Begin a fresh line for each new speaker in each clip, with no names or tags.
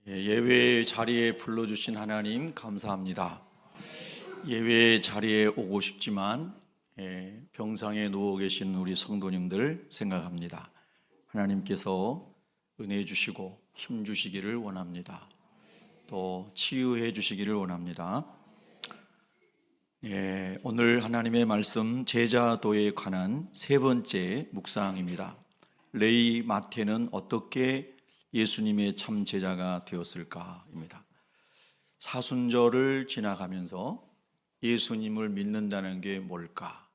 예배 자리에 불러주신 하나님 감사합니다. 예배 자리에 오고 싶지만 병상에 누워 계신 우리 성도님들 생각합니다. 하나님께서 은혜 주시고 힘 주시기를 원합니다. 또 치유해 주시기를 원합니다. 오늘 하나님의 말씀 제자도에 관한 세 번째 묵상입니다. 레위 마태는 어떻게 예수님의 참 제자가 되었을까입니다. 사순절을 지나가면서 예수님을 믿는다는 게 뭘까?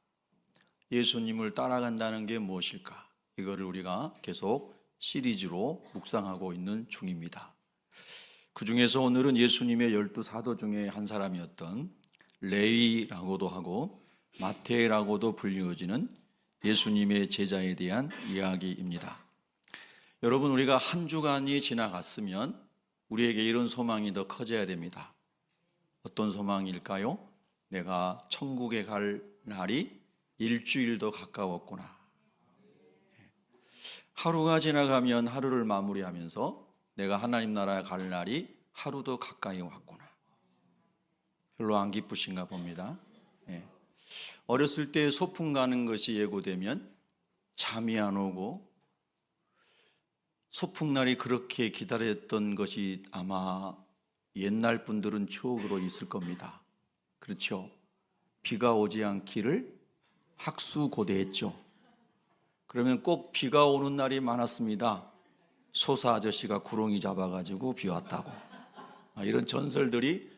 예수님을 따라간다는 게 무엇일까? 이거를 우리가 계속 시리즈로 묵상하고 있는 중입니다. 그 중에서 오늘은 예수님의 12사도 중에 한 사람이었던 레위라고도 하고 마태라고도 불리워지는 예수님의 제자에 대한 이야기입니다. 여러분, 우리가 한 주간이 지나갔으면 우리에게 이런 소망이 더 커져야 됩니다. 어떤 소망일까요? 내가 천국에 갈 날이 일주일 더 가까웠구나. 하루가 지나가면 하루를 마무리하면서 내가 하나님 나라에 갈 날이 하루 더 가까이 왔구나. 별로 안 기쁘신가 봅니다. 어렸을 때 소풍 가는 것이 예고되면 잠이 안 오고 소풍날이 그렇게 기다렸던 것이 아마 옛날 분들은 추억으로 있을 겁니다. 그렇죠? 비가 오지 않기를 학수고대했죠. 그러면 꼭 비가 오는 날이 많았습니다. 소사 아저씨가 구렁이 잡아가지고 비 왔다고. 이런 전설들이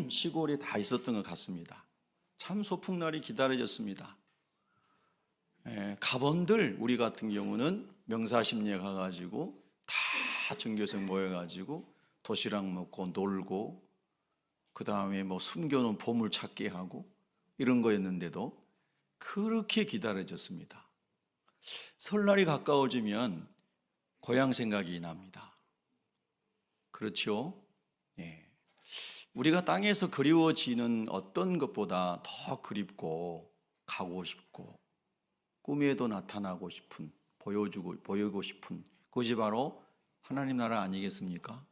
시골에 다 있었던 것 같습니다. 참 소풍날이 기다려졌습니다. 가본들 우리 같은 경우는 명사심리에 가가지고 다 전교생 모여가지고 도시락 먹고 놀고 그 다음에 뭐 숨겨놓은 보물 찾기 하고 이런 거였는데도 그렇게 기다려졌습니다. 설날이 가까워지면 고향 생각이 납니다. 그렇죠? 우리가 땅에서 그리워지는 어떤 것보다 더 그립고 가고 싶고 꿈에도 나타나고 싶은, 보이고 싶은 그것이 바로 하나님 나라 아니겠습니까?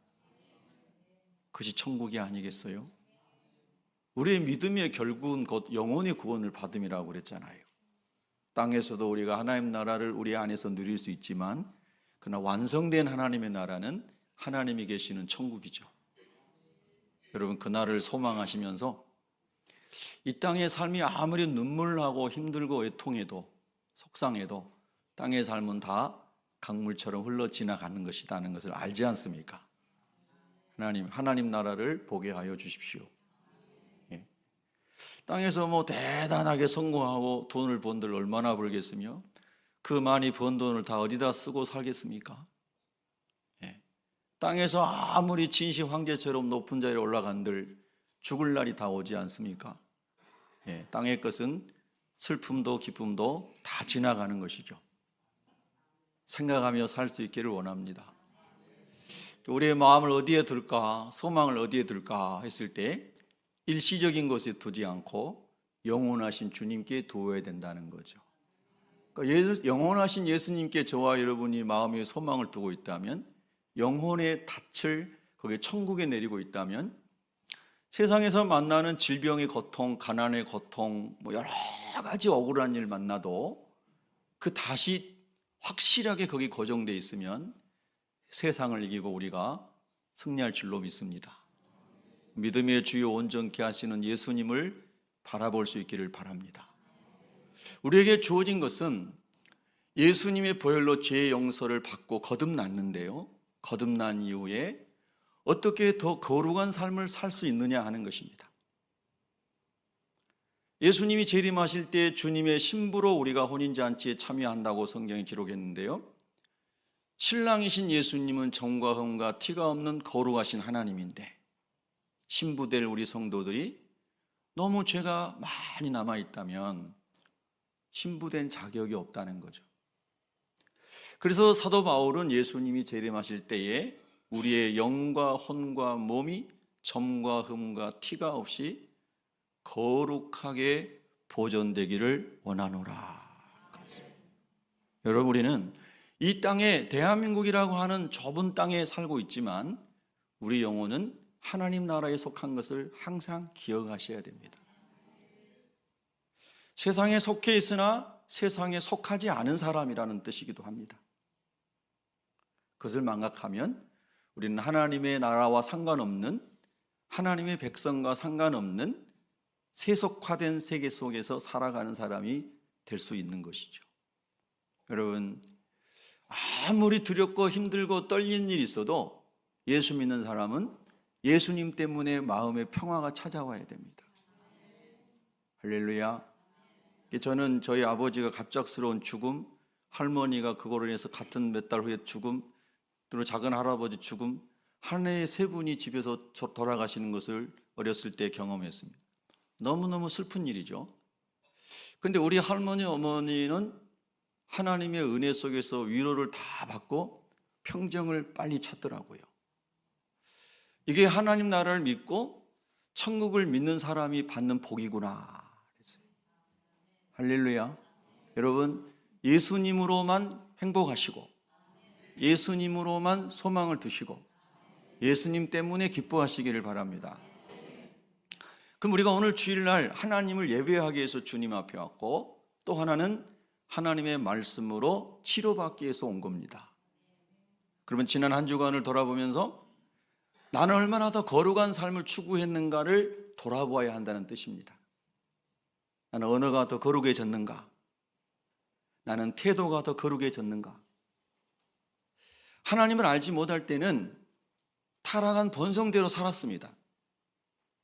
그것이 천국이 아니겠어요? 우리의 믿음의 결국은 곧 영혼의 구원을 받음이라고 그랬잖아요. 땅에서도 우리가 하나님 나라를 우리 안에서 누릴 수 있지만 그러나 완성된 하나님의 나라는 하나님이 계시는 천국이죠. 여러분, 그날을 소망하시면서 이 땅의 삶이 아무리 눈물나고 힘들고 애통해도 속상해도 땅의 삶은 다 강물처럼 흘러 지나가는 것이라는 것을 알지 않습니까? 하나님 나라를 보게 하여 주십시오. 땅에서 뭐 대단하게 성공하고 돈을 번들 얼마나 벌겠으며 그 많이 번 돈을 다 어디다 쓰고 살겠습니까? 땅에서 아무리 진시 황제처럼 높은 자리에 올라간들 죽을 날이 다 오지 않습니까? 땅의 것은 슬픔도 기쁨도 다 지나가는 것이죠. 생각하며 살 수 있기를 원합니다. 우리의 마음을 어디에 둘까, 소망을 어디에 둘까 했을 때 일시적인 것에 두지 않고 영원하신 주님께 두어야 된다는 거죠. 그러니까 영원하신 예수님께 저와 여러분이 마음에 소망을 두고 있다면, 영혼의 닻을 거기에 천국에 내리고 있다면 세상에서 만나는 질병의 고통, 가난의 고통, 뭐 여러 가지 억울한 일 만나도 그 닻이 확실하게 거기 고정되어 있으면 세상을 이기고 우리가 승리할 줄로 믿습니다. 믿음의 주요 온전케 하시는 예수님을 바라볼 수 있기를 바랍니다. 우리에게 주어진 것은 예수님의 보혈로 죄의 용서를 받고 거듭났는데요, 거듭난 이후에 어떻게 더 거룩한 삶을 살 수 있느냐 하는 것입니다. 예수님이 재림하실 때 주님의 신부로 우리가 혼인잔치에 참여한다고 성경이 기록했는데요, 신랑이신 예수님은 정과 흠과 티가 없는 거룩하신 하나님인데 신부될 우리 성도들이 너무 죄가 많이 남아있다면 신부된 자격이 없다는 거죠. 그래서 사도 바울은 예수님이 재림하실 때에 우리의 영과 혼과 몸이 점과 흠과 티가 없이 거룩하게 보존되기를 원하노라. 여러분, 우리는 이 땅에 대한민국이라고 하는 좁은 땅에 살고 있지만 우리 영혼은 하나님 나라에 속한 것을 항상 기억하셔야 됩니다. 세상에 속해 있으나 세상에 속하지 않은 사람이라는 뜻이기도 합니다. 그것을 망각하면 우리는 하나님의 나라와 상관없는, 하나님의 백성과 상관없는 세속화된 세계 속에서 살아가는 사람이 될 수 있는 것이죠. 여러분, 아무리 두렵고 힘들고 떨리는 일이 있어도 예수 믿는 사람은 예수님 때문에 마음의 평화가 찾아와야 됩니다. 할렐루야. 저는 저희 아버지가 갑작스러운 죽음, 할머니가 그거로 인해서 같은 몇 달 후에 죽음, 또 작은 할아버지 죽음, 한 해에 3분이 집에서 돌아가시는 것을 어렸을 때 경험했습니다. 너무너무 슬픈 일이죠. 근데 우리 할머니, 어머니는 하나님의 은혜 속에서 위로를 다 받고 평정을 빨리 찾더라고요. 이게 하나님 나라를 믿고 천국을 믿는 사람이 받는 복이구나. 할렐루야. 여러분, 예수님으로만 행복하시고 예수님으로만 소망을 두시고 예수님 때문에 기뻐하시기를 바랍니다. 그럼 우리가 오늘 주일날 하나님을 예배하기 위해서 주님 앞에 왔고, 또 하나는 하나님의 말씀으로 치료받기 위해서 온 겁니다. 그러면 지난 한 주간을 돌아보면서 나는 얼마나 더 거룩한 삶을 추구했는가를 돌아보아야 한다는 뜻입니다. 나는 언어가 더 거룩해졌는가? 나는 태도가 더 거룩해졌는가? 하나님을 알지 못할 때는 타락한 본성대로 살았습니다.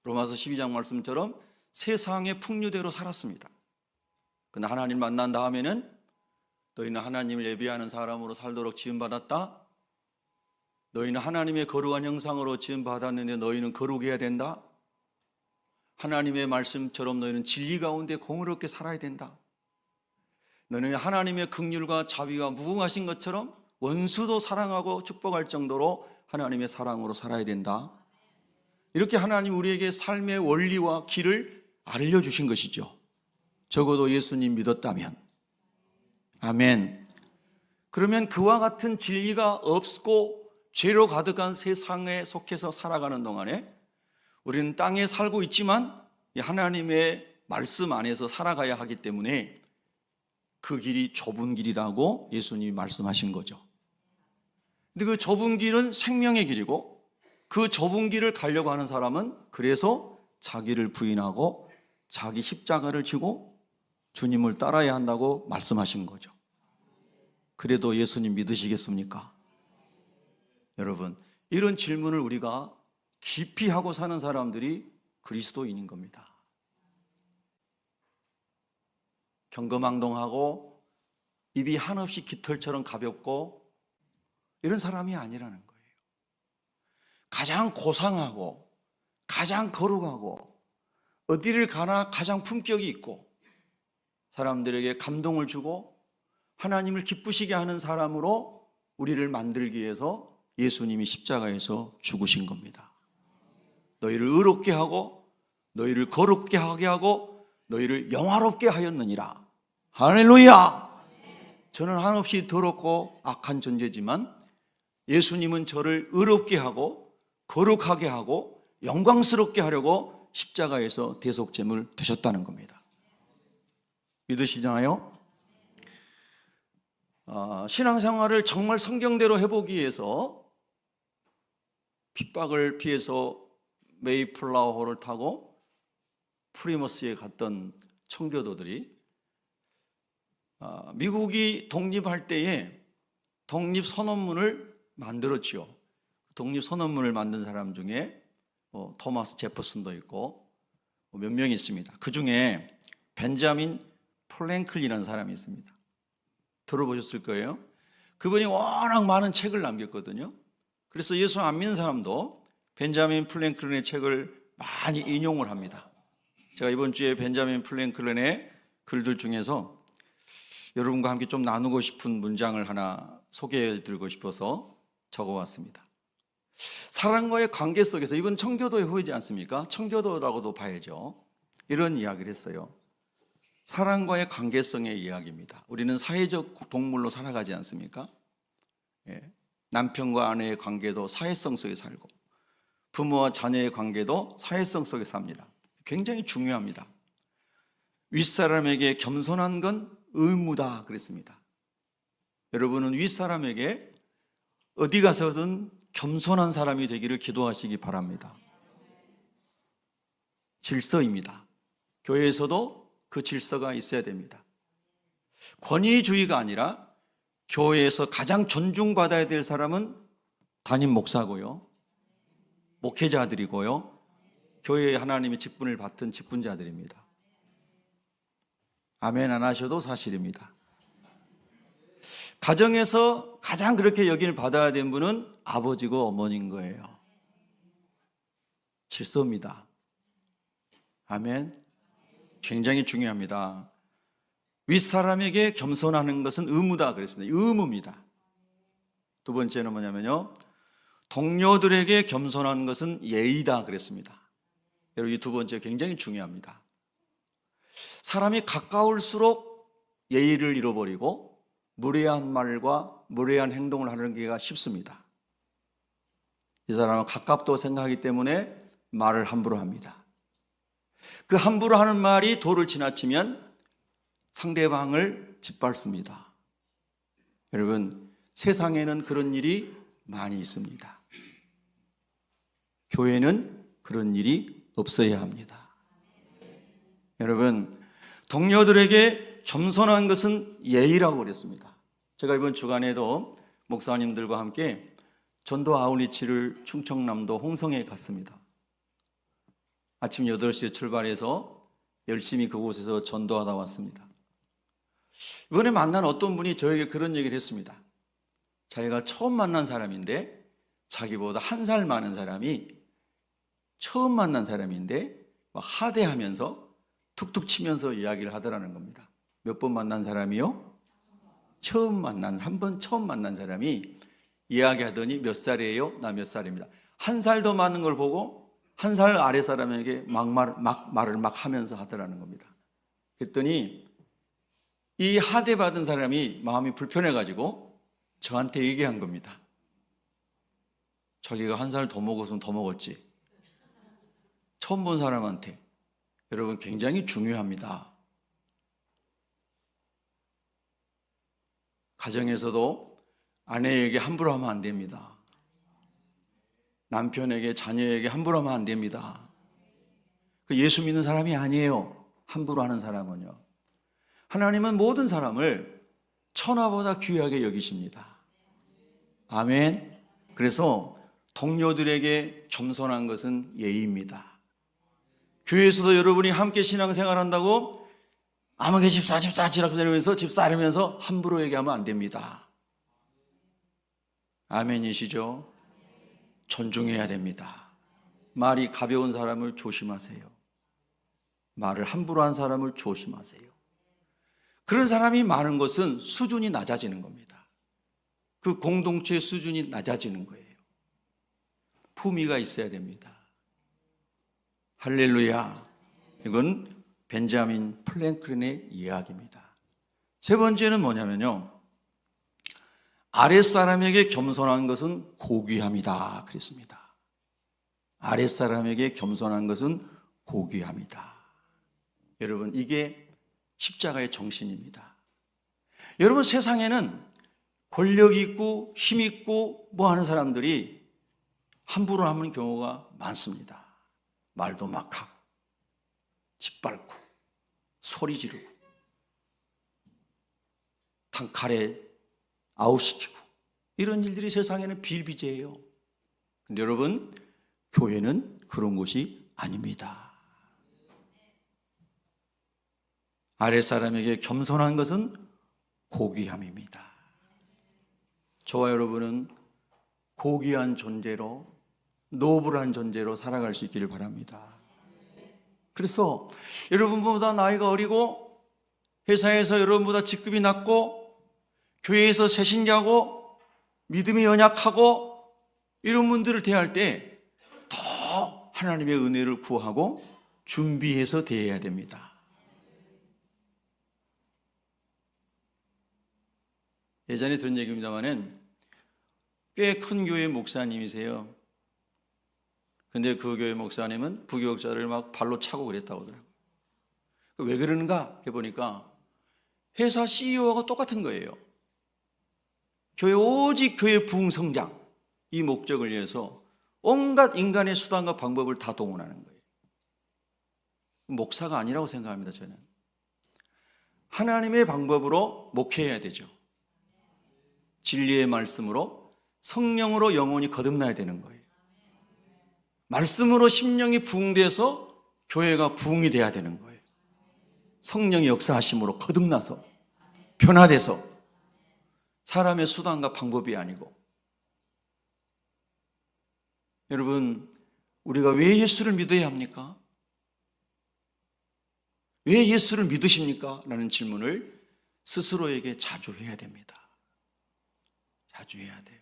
로마서 12장 말씀처럼 세상의 풍류대로 살았습니다. 그러나 하나님 만난 다음에는 너희는 하나님을 예배하는 사람으로 살도록 지음받았다. 너희는 하나님의 거룩한 형상으로 지음받았는데 너희는 거룩해야 된다. 하나님의 말씀처럼 너희는 진리 가운데 공의롭게 살아야 된다. 너희는 하나님의 긍휼과 자비가 무궁하신 것처럼 원수도 사랑하고 축복할 정도로 하나님의 사랑으로 살아야 된다. 이렇게 하나님 우리에게 삶의 원리와 길을 알려주신 것이죠. 적어도 예수님 믿었다면. 아멘. 그러면 그와 같은 진리가 없고 죄로 가득한 세상에 속해서 살아가는 동안에 우리는 땅에 살고 있지만 하나님의 말씀 안에서 살아가야 하기 때문에 그 길이 좁은 길이라고 예수님이 말씀하신 거죠. 근데 그 좁은 길은 생명의 길이고, 그 좁은 길을 가려고 하는 사람은 그래서 자기를 부인하고 자기 십자가를 지고 주님을 따라야 한다고 말씀하신 거죠. 그래도 예수님 믿으시겠습니까? 여러분, 이런 질문을 우리가 깊이 하고 사는 사람들이 그리스도인인 겁니다. 경거망동하고 입이 한없이 깃털처럼 가볍고 이런 사람이 아니라는 거예요. 가장 고상하고 가장 거룩하고 어디를 가나 가장 품격이 있고 사람들에게 감동을 주고 하나님을 기쁘시게 하는 사람으로 우리를 만들기 위해서 예수님이 십자가에서 죽으신 겁니다. 너희를 의롭게 하고 너희를 거룩게 하게 하고 너희를 영화롭게 하였느니라. 할렐루야. 저는 한없이 더럽고 악한 존재지만 예수님은 저를 의롭게 하고 거룩하게 하고 영광스럽게 하려고 십자가에서 대속제물 되셨다는 겁니다. 믿으시잖아요? 신앙생활을 정말 성경대로 해보기 위해서 핍박을 피해서 메이플라워호를 타고 프리머스에 갔던 청교도들이 미국이 독립할 때에 독립선언문을 만들었지요. 독립선언문을 만든 사람 중에 토마스 제퍼슨도 있고 몇 명이 있습니다. 그 중에 벤자민 플랭클이라는 사람이 있습니다. 들어보셨을 거예요. 그분이 워낙 많은 책을 남겼거든요. 그래서 예수 안 믿는 사람도 벤자민 플랭클린의 책을 많이 인용을 합니다. 제가 이번 주에 벤자민 플랭클린의 글들 중에서 여러분과 함께 좀 나누고 싶은 문장을 하나 소개해드리고 싶어서 적어왔습니다. 사랑과의 관계 속에서, 이건 청교도의 후예지 않습니까? 청교도라고도 봐야죠. 이런 이야기를 했어요. 사랑과의 관계성의 이야기입니다. 우리는 사회적 동물로 살아가지 않습니까? 남편과 아내의 관계도 사회성 속에 살고 부모와 자녀의 관계도 사회성 속에서 합니다. 굉장히 중요합니다. 윗사람에게 겸손한 건 의무다 그랬습니다. 여러분은 윗사람에게 어디 가서든 겸손한 사람이 되기를 기도하시기 바랍니다. 질서입니다. 교회에서도 그 질서가 있어야 됩니다. 권위주의가 아니라 교회에서 가장 존중받아야 될 사람은 담임 목사고요, 목회자들이고요, 교회에 하나님의 직분을 맡은 직분자들입니다. 아멘 안 하셔도 사실입니다. 가정에서 가장 그렇게 여김을 받아야 되는 분은 아버지고 어머니인 거예요. 질서입니다. 아멘. 굉장히 중요합니다. 윗사람에게 겸손하는 것은 의무다 그랬습니다. 의무입니다. 두 번째는 뭐냐면요, 동료들에게 겸손한 것은 예의다 그랬습니다. 여러분, 이 두 번째 굉장히 중요합니다. 사람이 가까울수록 예의를 잃어버리고 무례한 말과 무례한 행동을 하는 게 쉽습니다. 이 사람은 가깝다고 생각하기 때문에 말을 함부로 합니다. 그 함부로 하는 말이 도를 지나치면 상대방을 짓밟습니다. 여러분, 세상에는 그런 일이 많이 있습니다. 교회는 그런 일이 없어야 합니다. 여러분, 동료들에게 겸손한 것은 예의라고 그랬습니다. 제가 이번 주간에도 목사님들과 함께 전도 아웃리치를 충청남도 홍성에 갔습니다. 아침 8시에 출발해서 열심히 그곳에서 전도하다 왔습니다. 이번에 만난 어떤 분이 저에게 그런 얘기를 했습니다. 자기가 처음 만난 사람인데, 자기보다 1살 많은 사람이 처음 만난 사람인데 막 하대하면서 툭툭 치면서 이야기를 하더라는 겁니다. 몇 번 만난 사람이요? 처음 만난 사람이 이야기하더니 몇 살이에요? 나 몇 살입니다. 1살 더 많은 걸 보고 1살 아래 사람에게 말을 막 하면서 하더라는 겁니다. 그랬더니 이 하대받은 사람이 마음이 불편해가지고 저한테 얘기한 겁니다. 자기가 1살 더 먹었으면 더 먹었지. 처음 본 사람한테. 여러분, 굉장히 중요합니다. 가정에서도 아내에게 함부로 하면 안 됩니다. 남편에게, 자녀에게 함부로 하면 안 됩니다. 그 예수 믿는 사람이 아니에요, 함부로 하는 사람은요. 하나님은 모든 사람을 천하보다 귀하게 여기십니다. 아멘. 그래서 동료들에게 겸손한 것은 예의입니다. 교회에서도 여러분이 함께 신앙생활한다고 아무개 집사 지라고 내리면서 집사하면서 함부로 얘기하면 안 됩니다. 아멘이시죠? 존중해야 됩니다. 말이 가벼운 사람을 조심하세요. 말을 함부로 한 사람을 조심하세요. 그런 사람이 많은 것은 수준이 낮아지는 겁니다. 그 공동체의 수준이 낮아지는 거예요. 품위가 있어야 됩니다. 할렐루야. 이건 벤자민 프랭클린의 이야기입니다. 세 번째는 뭐냐면요, 아랫사람에게 겸손한 것은 고귀함이다 그랬습니다. 아랫사람에게 겸손한 것은 고귀함이다. 여러분, 이게 십자가의 정신입니다. 여러분, 세상에는 권력 있고 힘 있고 뭐 하는 사람들이 함부로 하는 경우가 많습니다. 말도 막 하고 짓밟고 소리 지르고 단칼에 아웃시키고 이런 일들이 세상에는 비일비재해요. 근데 여러분, 교회는 그런 곳이 아닙니다. 아랫사람에게 겸손한 것은 고귀함입니다. 저와 여러분은 고귀한 존재로, 노블한 존재로 살아갈 수 있기를 바랍니다. 그래서 여러분보다 나이가 어리고 회사에서 여러분보다 직급이 낮고 교회에서 새신자고 믿음이 연약하고 이런 분들을 대할 때 더 하나님의 은혜를 구하고 준비해서 대해야 됩니다. 예전에 들은 얘기입니다만은 꽤 큰 교회 목사님이세요. 근데 그 교회 목사님은 부교육자를 막 발로 차고 그랬다고 하더라고요. 왜 그러는가 해보니까 회사 CEO가 똑같은 거예요. 교회 오직 교회 부흥 성장 이 목적을 위해서 온갖 인간의 수단과 방법을 다 동원하는 거예요. 목사가 아니라고 생각합니다. 저는 하나님의 방법으로 목회해야 되죠. 진리의 말씀으로 성령으로 영혼이 거듭나야 되는 거예요. 말씀으로 심령이 부흥돼서 교회가 부흥이 돼야 되는 거예요. 성령의 역사하심으로 거듭나서 변화돼서 사람의 수단과 방법이 아니고. 여러분, 우리가 왜 예수를 믿어야 합니까? 왜 예수를 믿으십니까? 라는 질문을 스스로에게 자주 해야 됩니다. 자주 해야 돼요.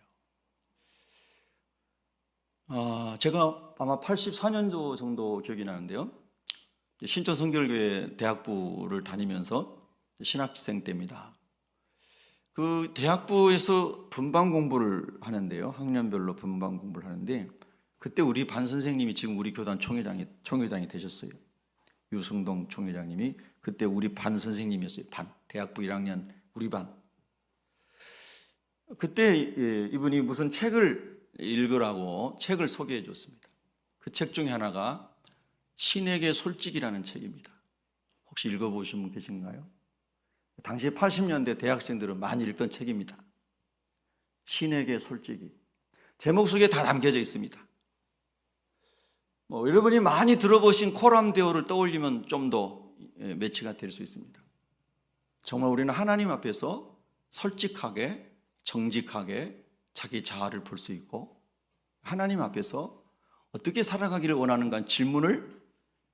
제가 아마 84년도 정도 기억이 나는데요. 신천 성결교회 대학부를 다니면서 신학생 때입니다. 그 대학부에서 분반 공부를 하는데요. 학년별로 분반 공부를 하는데 그때 우리 반 선생님이 지금 우리 교단 총회장이 되셨어요. 유승동 총회장님이 그때 우리 반 선생님이었어요. 대학부 1학년 우리 반. 그때 이분이 무슨 책을 읽으라고 책을 소개해 줬습니다. 그 책 중에 하나가 신에게 솔직이라는 책입니다. 혹시 읽어보신 분 계신가요? 당시 80년대 대학생들은 많이 읽던 책입니다. 신에게 솔직이. 제목 속에 다 담겨져 있습니다. 여러분이 많이 들어보신 코람 데오를 떠올리면 좀 더 매치가 될 수 있습니다. 정말 우리는 하나님 앞에서 솔직하게 정직하게 자기 자아를 볼 수 있고 하나님 앞에서 어떻게 살아가기를 원하는가 질문을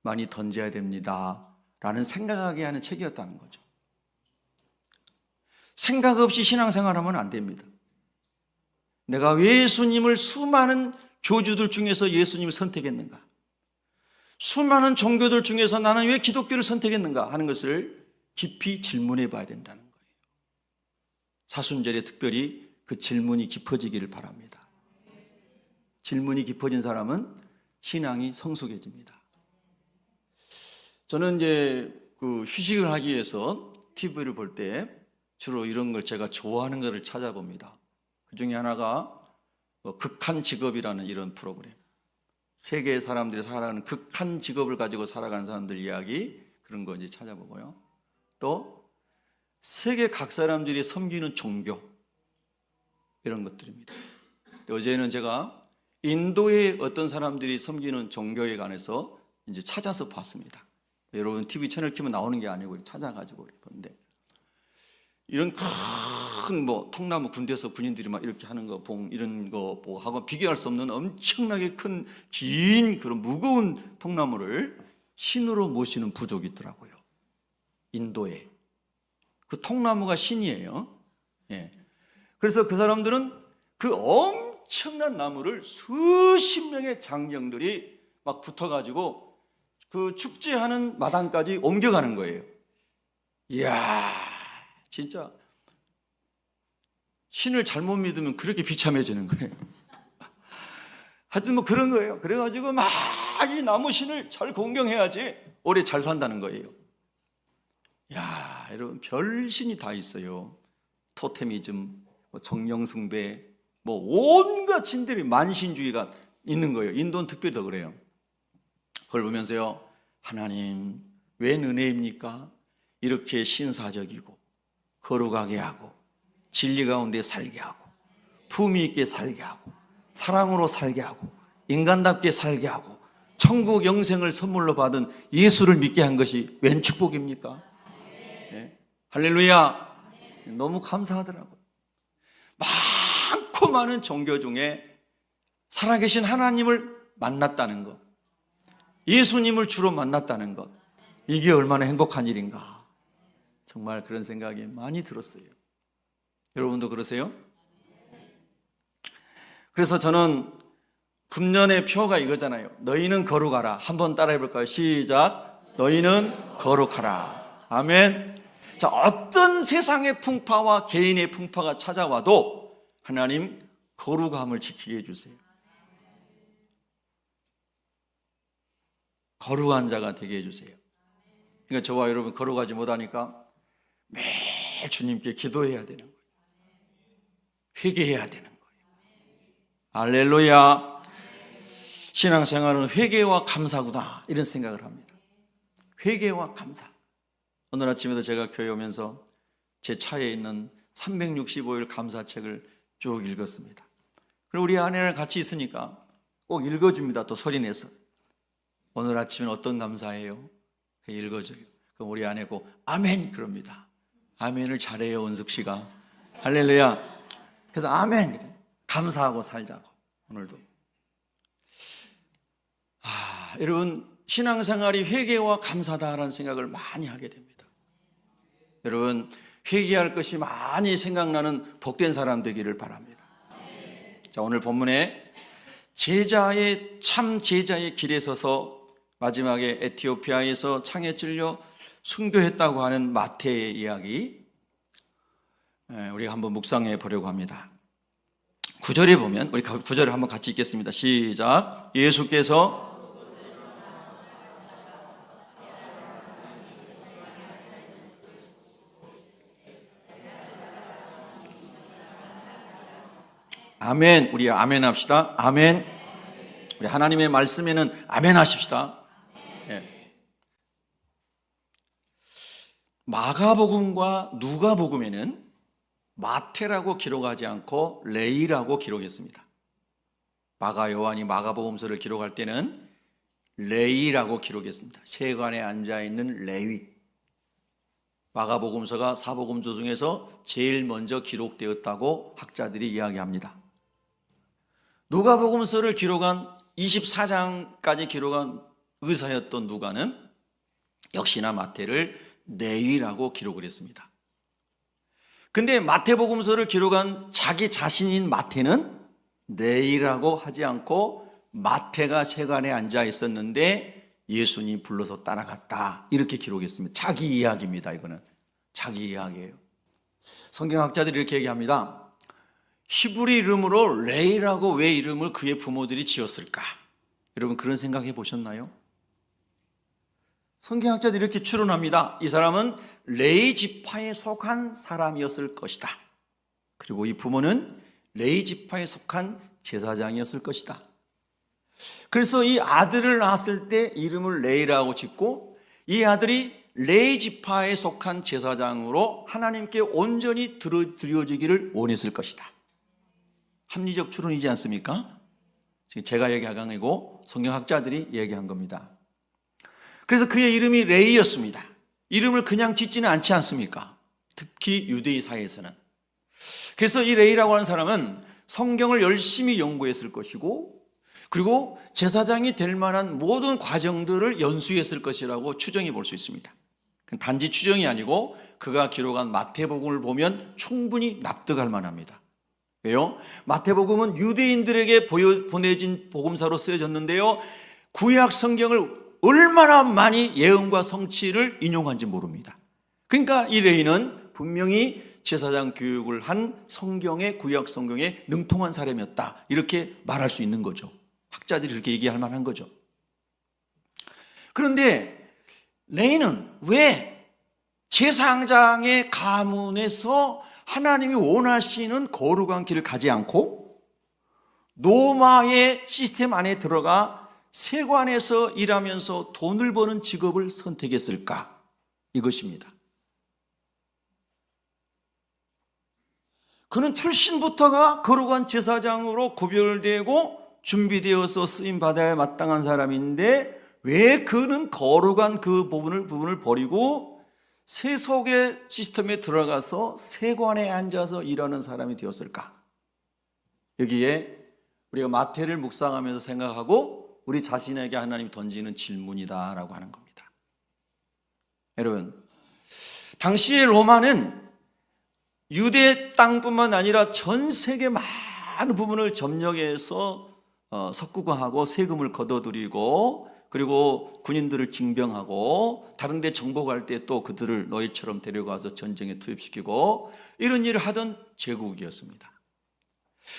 많이 던져야 됩니다 라는 생각하게 하는 책이었다는 거죠. 생각 없이 신앙생활하면 안 됩니다. 내가 왜 예수님을 수많은 교주들 중에서 예수님을 선택했는가, 수많은 종교들 중에서 나는 왜 기독교를 선택했는가 하는 것을 깊이 질문해 봐야 된다는 거예요. 사순절에 특별히 그 질문이 깊어지기를 바랍니다. 질문이 깊어진 사람은 신앙이 성숙해집니다. 저는 이제 그 휴식을 하기 위해서 TV를 볼 때 주로 이런 걸 제가 좋아하는 것을 찾아봅니다. 그 중에 하나가 극한 직업이라는 이런 프로그램. 세계의 사람들이 살아가는 극한 직업을 가지고 살아가는 사람들 이야기, 그런 거 이제 찾아보고요. 또 세계 각 사람들이 섬기는 종교, 이런 것들입니다. 어제는 제가 인도의 어떤 사람들이 섬기는 종교에 관해서 이제 찾아서 봤습니다. 여러분 TV 채널 키면 나오는 게 아니고 찾아가지고 보는데, 이런 큰 통나무 군대에서 군인들이 막 이렇게 하는 거 이런 거 보고 하고 비교할 수 없는 엄청나게 큰 긴 그런 무거운 통나무를 신으로 모시는 부족이 있더라고요. 인도에. 그 통나무가 신이에요. 예. 그래서 그 사람들은 그 엄청난 나무를 수십 명의 장정들이 막 붙어가지고 그 축제하는 마당까지 옮겨가는 거예요. 이야, 진짜 신을 잘못 믿으면 그렇게 비참해지는 거예요. 하여튼 뭐 그런 거예요. 그래가지고 막 이 나무 신을 잘 공경해야지 오래 잘 산다는 거예요. 야, 여러분 별 신이 다 있어요. 토테미즘, 정령숭배, 온갖 신들이 만신주의가 있는 거예요. 인도는 특별히 더 그래요. 그걸 보면서요, 하나님 웬 은혜입니까? 이렇게 신사적이고 거룩하게 하고 진리 가운데 살게 하고 품위 있게 살게 하고 사랑으로 살게 하고 인간답게 살게 하고 천국 영생을 선물로 받은 예수를 믿게 한 것이 웬 축복입니까? 네. 할렐루야. 너무 감사하더라고요. 많고 많은 종교 중에 살아계신 하나님을 만났다는 것, 예수님을 주로 만났다는 것, 이게 얼마나 행복한 일인가. 정말 그런 생각이 많이 들었어요. 여러분도 그러세요? 그래서 저는 금년의 표가 이거잖아요. 너희는 거룩하라. 한번 따라해 볼까요? 시작. 너희는 거룩하라. 아멘. 자, 어떤 세상의 풍파와 개인의 풍파가 찾아와도 하나님 거룩함을 지키게 해주세요. 거룩한 자가 되게 해주세요. 그러니까 저와 여러분 거룩하지 못하니까 매일 주님께 기도해야 되는 거예요. 회개해야 되는 거예요. 할렐루야. 신앙생활은 회개와 감사구나 이런 생각을 합니다. 회개와 감사. 오늘 아침에도 제가 교회 오면서 제 차에 있는 365일 감사책을 쭉 읽었습니다. 그리고 우리 아내랑 같이 있으니까 꼭 읽어줍니다. 또 소리내서. 오늘 아침엔 어떤 감사예요? 읽어줘요. 그럼 우리 아내 꼭 아멘 그럽니다. 아멘을 잘해요, 은숙 씨가. 할렐루야. 그래서 아멘. 감사하고 살자고. 오늘도. 여러분 신앙생활이 회개와 감사다라는 생각을 많이 하게 됩니다. 여러분 회개할 것이 많이 생각나는 복된 사람 되기를 바랍니다. 자, 오늘 본문에 참 제자의 길에 서서 마지막에 에티오피아에서 창에 찔려 순교했다고 하는 마태의 이야기 우리가 한번 묵상해 보려고 합니다. 9절에 보면 우리 9절을 한번 같이 읽겠습니다. 시작. 예수께서 아멘. 우리 아멘 합시다. 아멘. 우리 하나님의 말씀에는 아멘 하십시다. 네. 마가복음과 누가복음에는 마태라고 기록하지 않고 레위라고 기록했습니다. 마가 요한이 마가복음서를 기록할 때는 레위라고 기록했습니다. 세관에 앉아있는 레위. 마가복음서가 사복음서 중에서 제일 먼저 기록되었다고 학자들이 이야기합니다. 누가복음서를 기록한 24장까지 기록한 의사였던 누가는 역시나 마태를 레위라고 기록을 했습니다. 근데 마태복음서를 기록한 자기 자신인 마태는 레위라고 하지 않고 마태가 세관에 앉아 있었는데 예수님이 불러서 따라갔다 이렇게 기록했습니다. 자기 이야기입니다. 이거는 자기 이야기예요. 성경학자들이 이렇게 얘기합니다. 히브리 이름으로 레이라고 왜 이름을 그의 부모들이 지었을까? 여러분 그런 생각해 보셨나요? 성경학자들이 이렇게 추론합니다. 이 사람은 레이 지파에 속한 사람이었을 것이다. 그리고 이 부모는 레이 지파에 속한 제사장이었을 것이다. 그래서 이 아들을 낳았을 때 이름을 레이라고 짓고 이 아들이 레이 지파에 속한 제사장으로 하나님께 온전히 드려지기를 원했을 것이다. 합리적 추론이지 않습니까? 지금 제가 얘기한 게 아니고 성경학자들이 얘기한 겁니다. 그래서 그의 이름이 레이였습니다. 이름을 그냥 짓지는 않지 않습니까? 특히 유대인 사회에서는. 그래서 이 레이라고 하는 사람은 성경을 열심히 연구했을 것이고 그리고 제사장이 될 만한 모든 과정들을 연수했을 것이라고 추정해 볼 수 있습니다. 단지 추정이 아니고 그가 기록한 마태복음을 보면 충분히 납득할 만합니다. 왜요? 마태복음은 유대인들에게 보내진 복음사로 쓰여졌는데요. 구약 성경을 얼마나 많이 예언과 성취를 인용한지 모릅니다. 그러니까 이 레위는 분명히 제사장 교육을 한 성경의 구약 성경에 능통한 사람이었다. 이렇게 말할 수 있는 거죠. 학자들이 그렇게 얘기할 만한 거죠. 그런데 레위는 왜 제사장의 가문에서 하나님이 원하시는 거룩한 길을 가지 않고 로마의 시스템 안에 들어가 세관에서 일하면서 돈을 버는 직업을 선택했을까? 이것입니다. 그는 출신부터가 거룩한 제사장으로 구별되고 준비되어서 쓰임받아야 마땅한 사람인데 왜 그는 거룩한 그 부분을 버리고 세속의 시스템에 들어가서 세관에 앉아서 일하는 사람이 되었을까? 여기에 우리가 마태를 묵상하면서 생각하고 우리 자신에게 하나님이 던지는 질문이다라고 하는 겁니다. 여러분, 당시의 로마는 유대 땅뿐만 아니라 전 세계 많은 부분을 점령해서 석구화하고 세금을 걷어들이고 그리고 군인들을 징병하고 다른 데 정복할 때 또 그들을 너희처럼 데려가서 전쟁에 투입시키고 이런 일을 하던 제국이었습니다.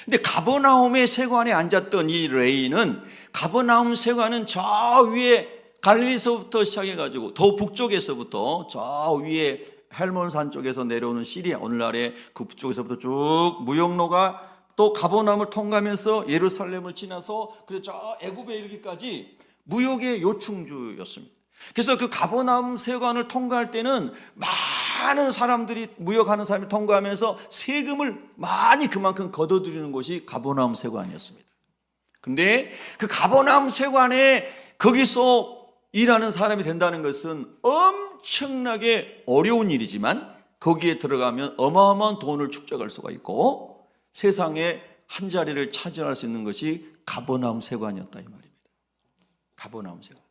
근데 가버나움의 세관에 앉았던 이 레이는 가버나움 세관은 저 위에 갈릴리서부터 시작해가지고 더 북쪽에서부터 저 위에 헬몬산 쪽에서 내려오는 시리아, 오늘날의 그 북쪽에서부터 쭉 무역로가 또 가버나움을 통과하면서 예루살렘을 지나서 그래서 저 애굽에 이르기까지 무역의 요충지였습니다. 그래서 그 가버나움 세관을 통과할 때는 많은 사람들이, 무역하는 사람이 통과하면서 세금을 많이 그만큼 걷어들이는 곳이 가버나움 세관이었습니다. 근데 그 가버나움 세관에 거기서 일하는 사람이 된다는 것은 엄청나게 어려운 일이지만 거기에 들어가면 어마어마한 돈을 축적할 수가 있고 세상에 한 자리를 차지할 수 있는 것이 가버나움 세관이었다 이 말입니다. 가버나움 세관.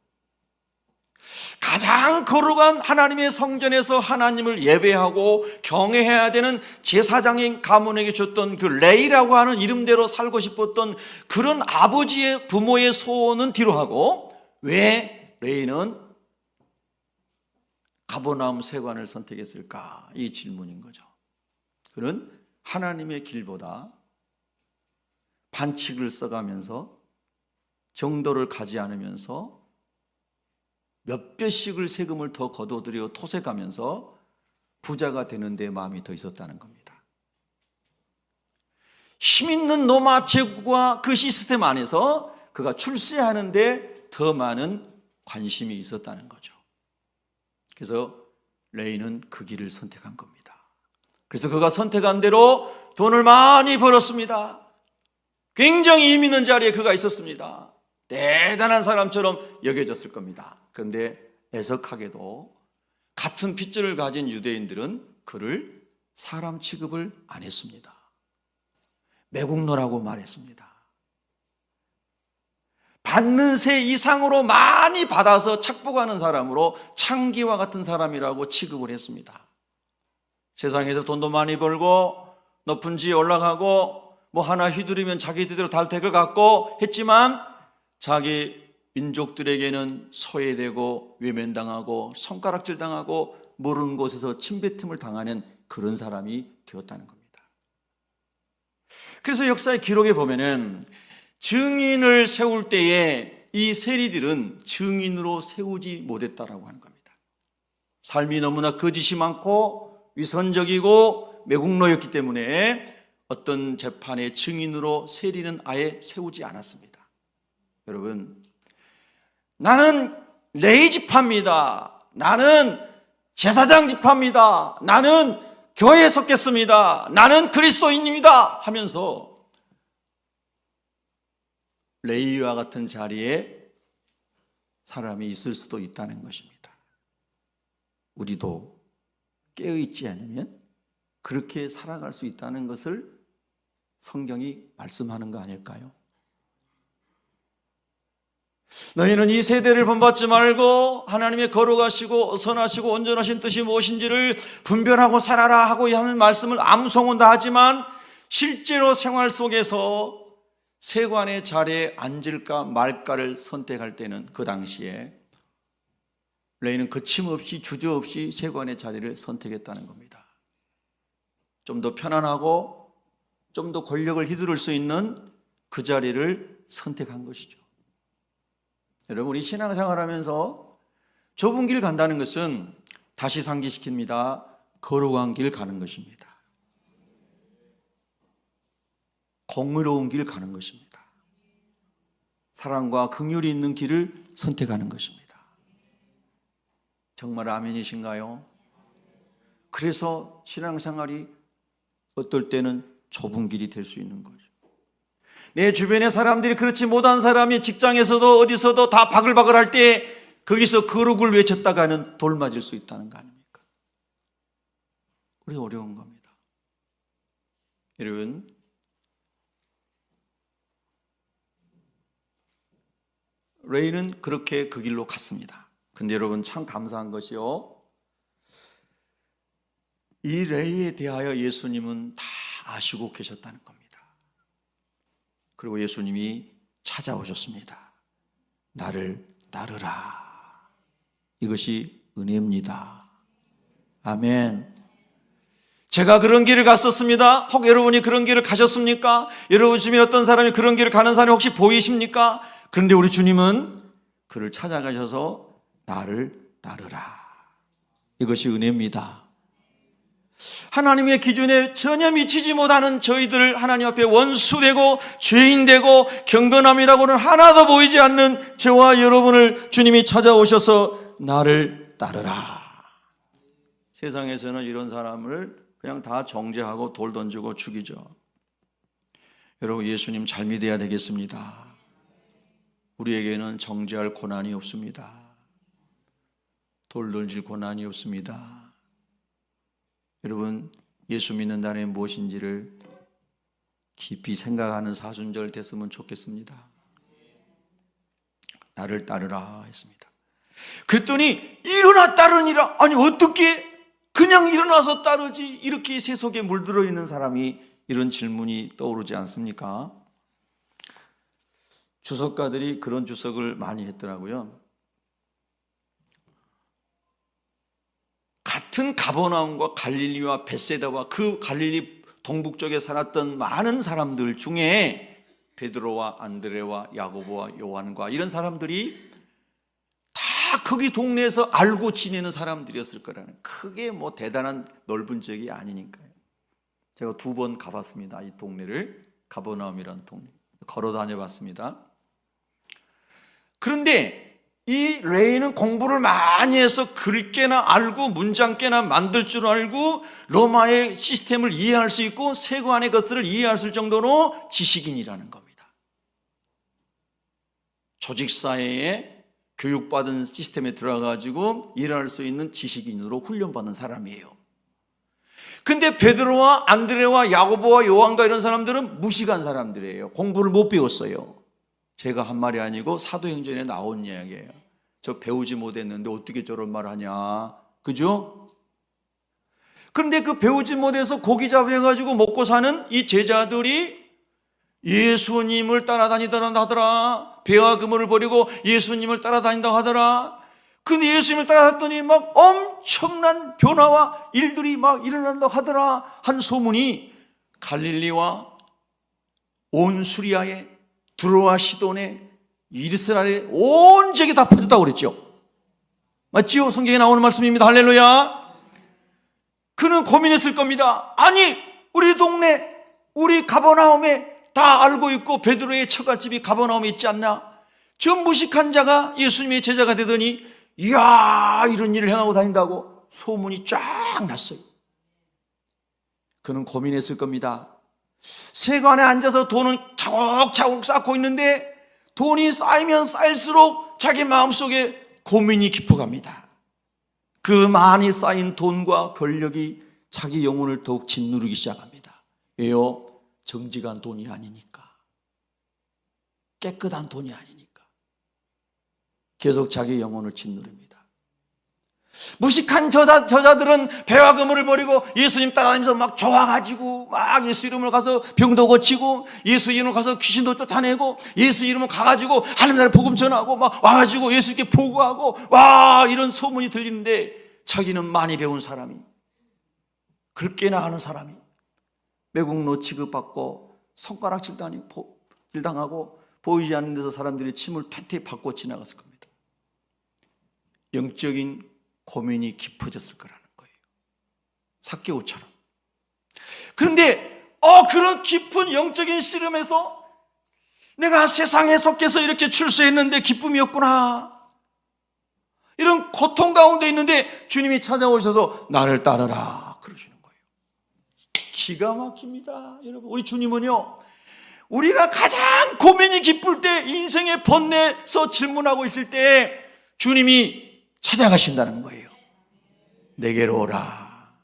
가장 거룩한 하나님의 성전에서 하나님을 예배하고 경외해야 되는 제사장인 가문에게 줬던 그 레이라고 하는 이름대로 살고 싶었던 그런 아버지의 부모의 소원은 뒤로 하고 왜 레이는 가버나움 세관을 선택했을까? 이 질문인 거죠. 그는 하나님의 길보다 반칙을 써가면서 정도를 가지 않으면서 몇 배씩을 세금을 더 걷어들여 토색하면서 부자가 되는 데 마음이 더 있었다는 겁니다. 힘 있는 로마 제국과 그 시스템 안에서 그가 출세하는 데 더 많은 관심이 있었다는 거죠. 그래서 레이는 그 길을 선택한 겁니다. 그래서 그가 선택한 대로 돈을 많이 벌었습니다. 굉장히 힘 있는 자리에 그가 있었습니다. 대단한 사람처럼 여겨졌을 겁니다. 그런데 애석하게도 같은 핏줄을 가진 유대인들은 그를 사람 취급을 안 했습니다. 매국노라고 말했습니다. 받는 세 이상으로 많이 받아서 착복하는 사람으로 창기와 같은 사람이라고 취급을 했습니다. 세상에서 돈도 많이 벌고 높은 지에 올라가고 뭐 하나 휘두르면 자기들대로 달택을 갖고 했지만 자기 민족들에게는 소외되고 외면당하고 손가락질당하고 모르는 곳에서 침뱉음을 당하는 그런 사람이 되었다는 겁니다. 그래서 역사의 기록에 보면은 증인을 세울 때에 이 세리들은 증인으로 세우지 못했다라고 하는 겁니다. 삶이 너무나 거짓이 많고 위선적이고 매국노였기 때문에 어떤 재판의 증인으로 세리는 아예 세우지 않았습니다. 여러분, 나는 레위 지파입니다. 나는 제사장 지파입니다. 나는 교회에 속겠습니다. 나는 그리스도인입니다 하면서 레위와 같은 자리에 사람이 있을 수도 있다는 것입니다. 우리도 깨어있지 않으면 그렇게 살아갈 수 있다는 것을 성경이 말씀하는 거 아닐까요? 너희는 이 세대를 본받지 말고 하나님의 거룩하시고 선하시고 온전하신 뜻이 무엇인지를 분별하고 살아라 하고 하는 말씀을 암송은 다 하지만 실제로 생활 속에서 세관의 자리에 앉을까 말까를 선택할 때는 그 당시에 레이는 거침없이 주저없이 세관의 자리를 선택했다는 겁니다. 좀 더 편안하고 좀 더 권력을 휘두를 수 있는 그 자리를 선택한 것이죠. 여러분, 우리 신앙생활하면서 좁은 길 간다는 것은 다시 상기시킵니다. 거룩한 길 가는 것입니다. 공의로운 길 가는 것입니다. 사랑과 긍휼이 있는 길을 선택하는 것입니다. 정말 아멘이신가요? 그래서 신앙생활이 어떨 때는 좁은 길이 될 수 있는 거죠. 내 주변의 사람들이 그렇지 못한 사람이 직장에서도 어디서도 다 바글바글 할 때 거기서 거룩을 외쳤다가는 돌 맞을 수 있다는 거 아닙니까? 우리 어려운 겁니다. 여러분, 레이는 그렇게 그 길로 갔습니다. 근데 여러분 참 감사한 것이요, 이 레이에 대하여 예수님은 다 아시고 계셨다는 겁니다. 그리고 예수님이 찾아오셨습니다. 나를 따르라. 이것이 은혜입니다. 아멘. 제가 그런 길을 갔었습니다. 혹 여러분이 그런 길을 가셨습니까? 여러분 주변에 어떤 사람이 그런 길을 가는 사람이 혹시 보이십니까? 그런데 우리 주님은 그를 찾아가셔서 나를 따르라. 이것이 은혜입니다. 하나님의 기준에 전혀 미치지 못하는 저희들을 하나님 앞에 원수되고 죄인되고 경건함이라고는 하나도 보이지 않는 저와 여러분을 주님이 찾아오셔서 나를 따르라. 세상에서는 이런 사람을 그냥 다 정죄하고 돌 던지고 죽이죠. 여러분, 예수님 잘 믿어야 되겠습니다. 우리에게는 정죄할 고난이 없습니다. 돌 던질 고난이 없습니다. 여러분, 예수 믿는다는 게 무엇인지를 깊이 생각하는 사순절 됐으면 좋겠습니다. 나를 따르라 했습니다. 그랬더니 일어나 따르니라. 아니, 어떻게 그냥 일어나서 따르지? 이렇게 세속에 물들어 있는 사람이 이런 질문이 떠오르지 않습니까? 주석가들이 그런 주석을 많이 했더라고요. 같은 가버나움과 갈릴리와 벳세다와 그 갈릴리 동북쪽에 살았던 많은 사람들 중에 베드로와 안드레와 야고보와 요한과 이런 사람들이 다 거기 동네에서 알고 지내는 사람들이었을 거라는, 크게 뭐 대단한 넓은 지역이 아니니까요. 제가 2번 가봤습니다. 이 동네를, 가버나움이라는 동네 걸어 다녀봤습니다. 그런데 이 레이는 공부를 많이 해서 글 꽤나 알고 문장 꽤나 만들 줄 알고 로마의 시스템을 이해할 수 있고 세관의 것들을 이해할 수 있을 정도로 지식인이라는 겁니다. 조직사회에 교육받은 시스템에 들어가가지고 일할 수 있는 지식인으로 훈련받은 사람이에요. 근데 베드로와 안드레와 야고보와 요한과 이런 사람들은 무식한 사람들이에요. 공부를 못 배웠어요. 제가 한 말이 아니고 사도행전에 나온 이야기예요. 저 배우지 못했는데 어떻게 저런 말 하냐, 그죠? 그런데 그 배우지 못해서 고기 잡혀가지고 먹고 사는 이 제자들이 예수님을 따라다니더라 하더라. 배와 그물을 버리고 예수님을 따라다닌다고 하더라. 근데 예수님을 따라다녔더니 막 엄청난 변화와 일들이 막 일어난다고 하더라. 한 소문이 갈릴리와 온 수리아에, 두로와 시돈에, 이스라엘에 온 지역에 다 퍼졌다고 그랬죠. 맞지요? 성경에 나오는 말씀입니다. 할렐루야. 그는 고민했을 겁니다. 아니, 우리 동네, 우리 가버나움에 다 알고 있고 베드로의 처갓집이 가버나움에 있지 않나? 저 무식한 자가 예수님의 제자가 되더니 이야, 이런 일을 행하고 다닌다고 소문이 쫙 났어요. 그는 고민했을 겁니다. 세관에 앉아서 돈은 차곡차곡 쌓고 있는데 돈이 쌓이면 쌓일수록 자기 마음속에 고민이 깊어갑니다. 그 많이 쌓인 돈과 권력이 자기 영혼을 더욱 짓누르기 시작합니다. 왜요? 정직한 돈이 아니니까, 깨끗한 돈이 아니니까 계속 자기 영혼을 짓누릅니다. 무식한 저자들은 배와 그물을 버리고 예수님 따라다니면서 막 좋아가지고 막 예수 이름으로 가서 병도 고치고 예수 이름으로 가서 귀신도 쫓아내고 예수 이름으로 가가지고 하나님 나라 복음 전하고 막 와가지고 예수님께 보고하고 와, 이런 소문이 들리는데 자기는 많이 배운 사람이, 글깨나 하는 사람이 매국노 취급받고 손가락질 당하고 보이지 않는 데서 사람들이 침을 퇴퇴 받고 지나갔을 겁니다. 영적인 고민이 깊어졌을 거라는 거예요. 삭개오처럼. 그런데 그런 깊은 영적인 씨름에서 내가 세상에 속해서 이렇게 출세했는데 기쁨이 없구나, 이런 고통 가운데 있는데 주님이 찾아오셔서 나를 따르라 그러시는 거예요. 기가 막힙니다. 여러분, 우리 주님은요, 우리가 가장 고민이 깊을 때, 인생의 번뇌에서 질문하고 있을 때 주님이 찾아가신다는 거예요. 내게로 오라.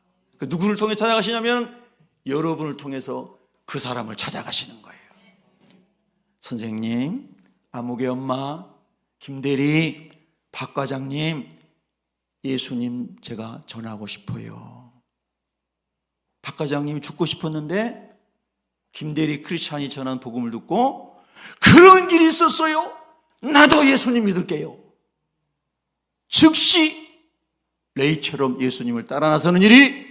누구를 통해 찾아가시냐면 여러분을 통해서 그 사람을 찾아가시는 거예요. 선생님, 아무개 엄마, 김대리, 박 과장님, 예수님 제가 전하고 싶어요. 박 과장님이 죽고 싶었는데 김대리 크리스찬이 전한 복음을 듣고 그런 길이 있었어요. 나도 예수님 믿을게요. 즉시 레이처럼 예수님을 따라 나서는 일이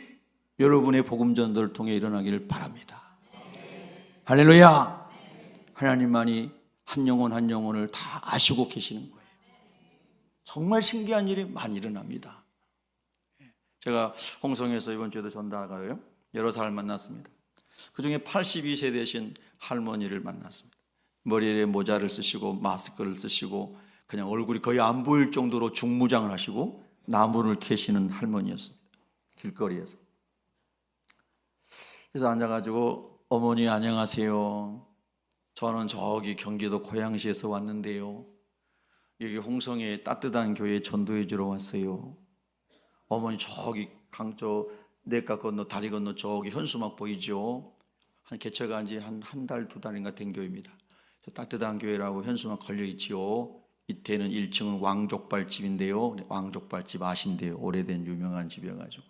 여러분의 복음 전도를 통해 일어나기를 바랍니다. 할렐루야. 하나님만이 한 영혼 한 영혼을 다 아시고 계시는 거예요. 정말 신기한 일이 많이 일어납니다. 제가 홍성에서 이번 주에도 전달하고요, 여러 사람을 만났습니다. 그 중에 82세 되신 할머니를 만났습니다. 머리에 모자를 쓰시고 마스크를 쓰시고 그냥 얼굴이 거의 안 보일 정도로 중무장을 하시고 나무를 캐시는 할머니였습니다. 길거리에서. 그래서 앉아가지고 어머니 안녕하세요. 저는 저기 경기도 고양시에서 왔는데요. 여기 홍성에 따뜻한 교회 전도해 주러 왔어요. 어머니 저기 강저 내가 건너 다리 건너 저기 현수막 보이죠? 한 개최가 한 지 한 달, 두 달인가 된 교회입니다. 저 따뜻한 교회라고 현수막 걸려 있지요. 이때는 1층은 왕족발집인데요. 왕족발집 아신대요. 오래된 유명한 집이어가지고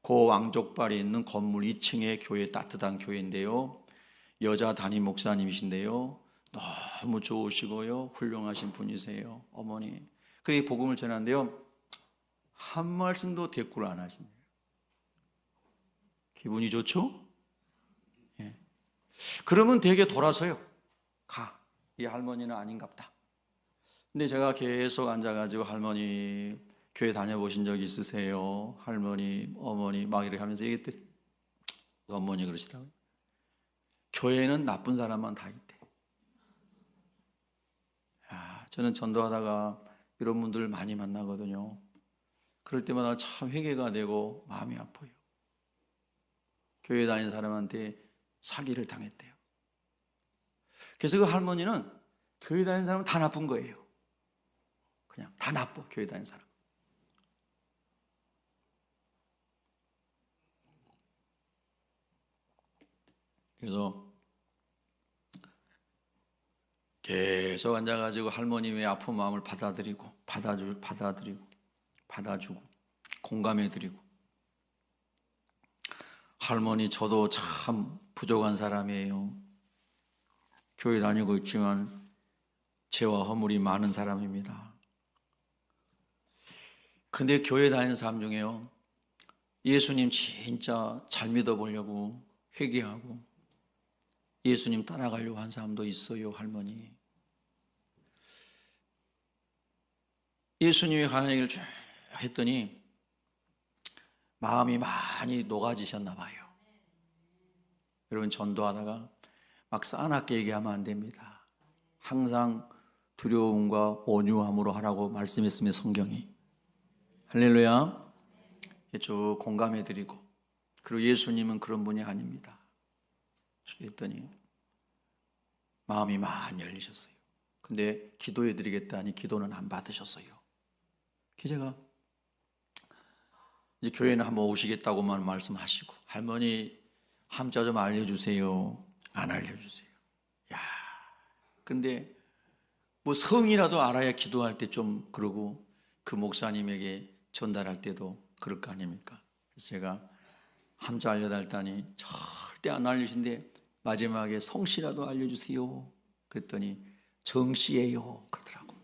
그 왕족발에 있는 건물 2층에 교회 따뜻한 교회인데요. 여자 담임 목사님이신데요. 너무 좋으시고요. 훌륭하신 분이세요. 어머니. 그렇게 복음을 전하는데요. 한 말씀도 대꾸를 안 하시네요. 기분이 좋죠? 예. 그러면 되게 돌아서요. 가. 이 할머니는 아닌갑다. 근데 제가 계속 앉아가지고 할머니 교회 다녀보신 적 있으세요? 할머니, 어머니 막 이렇게 하면서 얘기했더니 어머니 그러시더라고요. 교회에는 나쁜 사람만 다 있대. 저는 전도하다가 이런 분들을 많이 만나거든요. 그럴 때마다 참 회개가 되고 마음이 아파요. 교회 다니는 사람한테 사기를 당했대요. 그래서 그 할머니는 교회 다니는 사람은 다 나쁜 거예요. 그냥 다 나빠, 교회 다니는 사람. 그래서 계속 앉아가지고 할머님의 아픈 마음을 받아주고 공감해드리고, 할머니 저도 참 부족한 사람이에요. 교회 다니고 있지만 죄와 허물이 많은 사람입니다. 근데 교회 다니는 사람 중에요, 예수님 진짜 잘 믿어보려고 회개하고 예수님 따라가려고 한 사람도 있어요. 할머니, 예수님의 가는 얘기를 쭉 했더니 마음이 많이 녹아지셨나 봐요. 여러분, 전도하다가 막 싸납게 얘기하면 안 됩니다. 항상 두려움과 온유함으로 하라고 말씀했으면 성경이. 할렐루야. 쭉 공감해드리고, 그리고 예수님은 그런 분이 아닙니다. 했더니 마음이 많이 열리셨어요. 근데 기도해드리겠다니 기도는 안 받으셨어요. 제가 이제 교회는 한번 오시겠다고만 말씀하시고, 할머니 함자 좀 알려주세요. 안 알려주세요. 야, 근데 뭐 성이라도 알아야 기도할 때 좀 그러고 그 목사님에게 전달할 때도 그럴 거 아닙니까? 그래서 제가 함자 알려달다니 절대 안 알려주신데 마지막에 성씨라도 알려주세요. 그랬더니 정씨예요 그러더라고.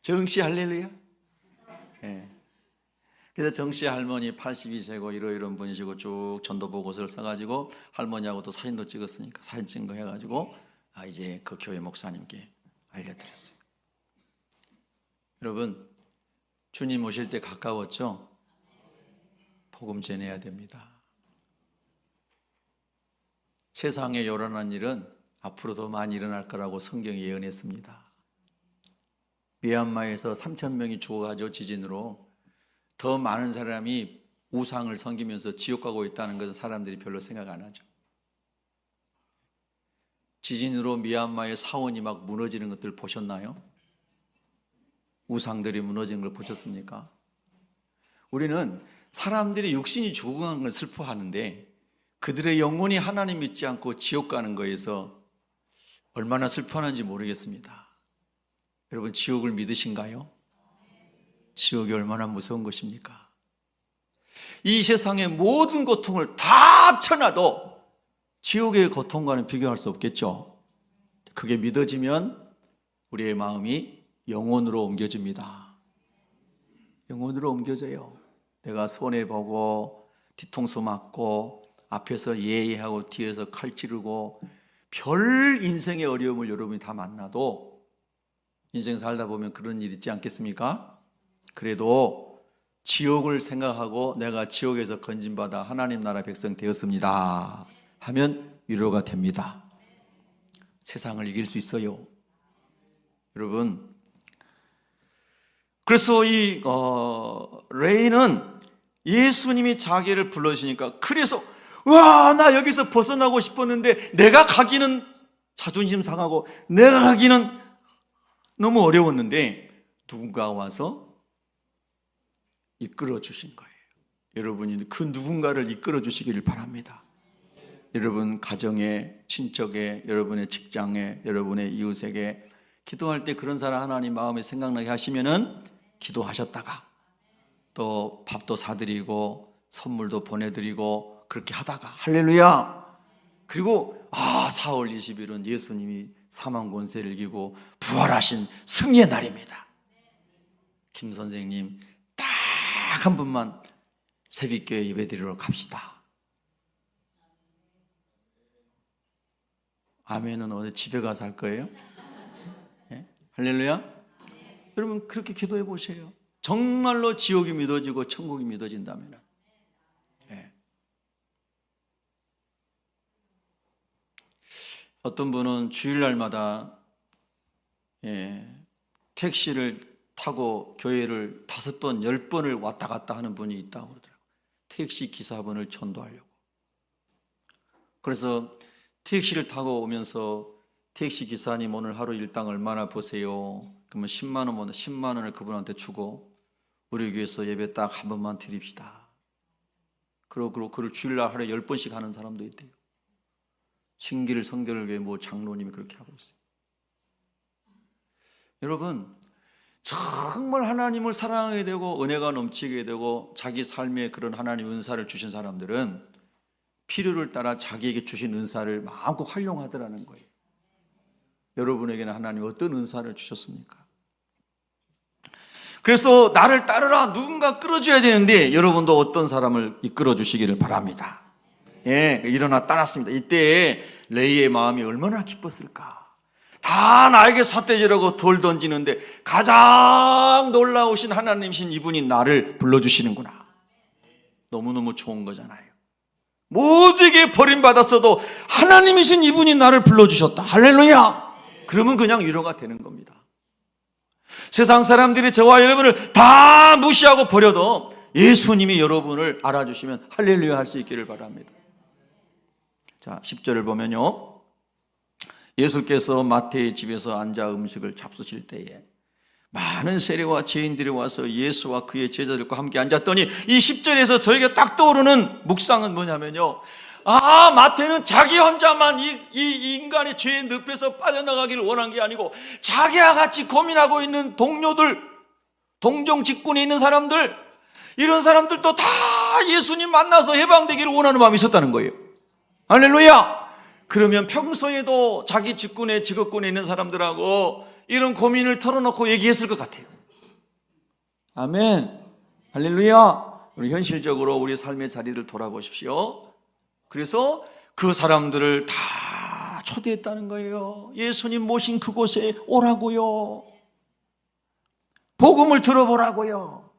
정씨. 할렐루야. 네. 그래서 정씨 할머니 82세고 이런 분이시고 쭉 전도 보고서를 써가지고 할머니하고 또 사진도 찍었으니까 사진 찍은 거 해가지고 이제 그 교회 목사님께 알려드렸어요. 여러분, 주님 오실 때 가까웠죠? 복음 전해야 됩니다. 세상에 일어난 일은 앞으로 더 많이 일어날 거라고 성경이 예언했습니다. 미얀마에서 3,000명이 죽어가지고 지진으로 더 많은 사람이 우상을 섬기면서 지옥 가고 있다는 것은 사람들이 별로 생각 안 하죠. 지진으로 미얀마의 사원이 막 무너지는 것들 보셨나요? 우상들이 무너지는 걸 보셨습니까? 우리는 사람들이 육신이 죽어간 걸 슬퍼하는데 그들의 영혼이 하나님 믿지 않고 지옥 가는 거에서 얼마나 슬퍼하는지 모르겠습니다. 여러분, 지옥을 믿으신가요? 지옥이 얼마나 무서운 것입니까? 이 세상의 모든 고통을 다 합쳐놔도 지옥의 고통과는 비교할 수 없겠죠. 그게 믿어지면 우리의 마음이 영혼으로 옮겨집니다. 영혼으로 옮겨져요. 내가 손해보고 뒤통수 맞고 앞에서 예의하고 뒤에서 칼 찌르고 별 인생의 어려움을 여러분이 다 만나도 인생 살다 보면 그런 일 있지 않겠습니까? 그래도 지옥을 생각하고 내가 지옥에서 건진받아 하나님 나라 백성 되었습니다 하면 위로가 됩니다. 세상을 이길 수 있어요. 여러분, 그래서 이 레이는 예수님이 자기를 불러주시니까, 그래서 와, 나 여기서 벗어나고 싶었는데 내가 가기는 자존심 상하고 내가 가기는 너무 어려웠는데 누군가 와서 이끌어 주신 거예요. 여러분이 그 누군가를 이끌어 주시기를 바랍니다. 여러분 가정에, 친척에, 여러분의 직장에, 여러분의 이웃에게 기도할 때 그런 사람 하나님 마음에 생각나게 하시면은 기도하셨다가 또 밥도 사드리고 선물도 보내드리고 그렇게 하다가, 할렐루야. 그리고 4월 20일은 예수님이 사망 권세를 이기고 부활하신 승리의 날입니다. 김 선생님 딱 한 분만 새벽교회 예배드리러 갑시다. 아멘은 어디 집에 가서 할 거예요? 네? 할렐루야. 여러분 그렇게 기도해 보세요. 정말로 지옥이 믿어지고 천국이 믿어진다면. 네. 어떤 분은 주일날마다 택시를 타고 교회를 5번, 10번을 왔다 갔다 하는 분이 있다고 그러더라고요. 택시 기사분을 전도하려고. 그래서 택시를 타고 오면서 택시 기사님 오늘 하루 일당 얼마나 보세요? 그러면 10만 원, 10만 원을 그분한테 주고 우리 교회에서 예배 딱 한 번만 드립시다. 그리고 그를 주일날 하루에 10번씩 하는 사람도 있대요. 신길 성결교회 장로님이 그렇게 하고 있어요. 여러분 정말 하나님을 사랑하게 되고 은혜가 넘치게 되고 자기 삶에 그런 하나님 은사를 주신 사람들은 필요를 따라 자기에게 주신 은사를 마음껏 활용하더라는 거예요. 여러분에게는 하나님 어떤 은사를 주셨습니까? 그래서 나를 따르라, 누군가 끌어줘야 되는데 여러분도 어떤 사람을 이끌어 주시기를 바랍니다. 일어나 따랐습니다. 이때 레이의 마음이 얼마나 기뻤을까. 다 나에게 삿대질하고 돌 던지는데 가장 놀라우신 하나님이신 이분이 나를 불러주시는구나. 너무너무 좋은 거잖아요. 모두에게 버림받았어도 하나님이신 이분이 나를 불러주셨다. 할렐루야. 그러면 그냥 위로가 되는 겁니다. 세상 사람들이 저와 여러분을 다 무시하고 버려도 예수님이 여러분을 알아주시면 할렐루야 할 수 있기를 바랍니다. 자, 10절을 보면요, 예수께서 마태의 집에서 앉아 음식을 잡수실 때에 많은 세리와 죄인들이 와서 예수와 그의 제자들과 함께 앉았더니, 이 10절에서 저에게 딱 떠오르는 묵상은 뭐냐면요, 마태는 자기 혼자만 이 인간의 죄의 늪에서 빠져나가기를 원한 게 아니고 자기와 같이 고민하고 있는 동료들, 동정 직군에 있는 사람들, 이런 사람들도 다 예수님 만나서 해방되기를 원하는 마음이 있었다는 거예요. 할렐루야. 그러면 평소에도 자기 직군에, 직업군에 있는 사람들하고 이런 고민을 털어놓고 얘기했을 것 같아요. 아멘. 할렐루야. 우리 현실적으로 우리 삶의 자리를 돌아보십시오. 그래서 그 사람들을 다 초대했다는 거예요. 예수님 모신 그곳에 오라고요. 복음을 들어보라고요.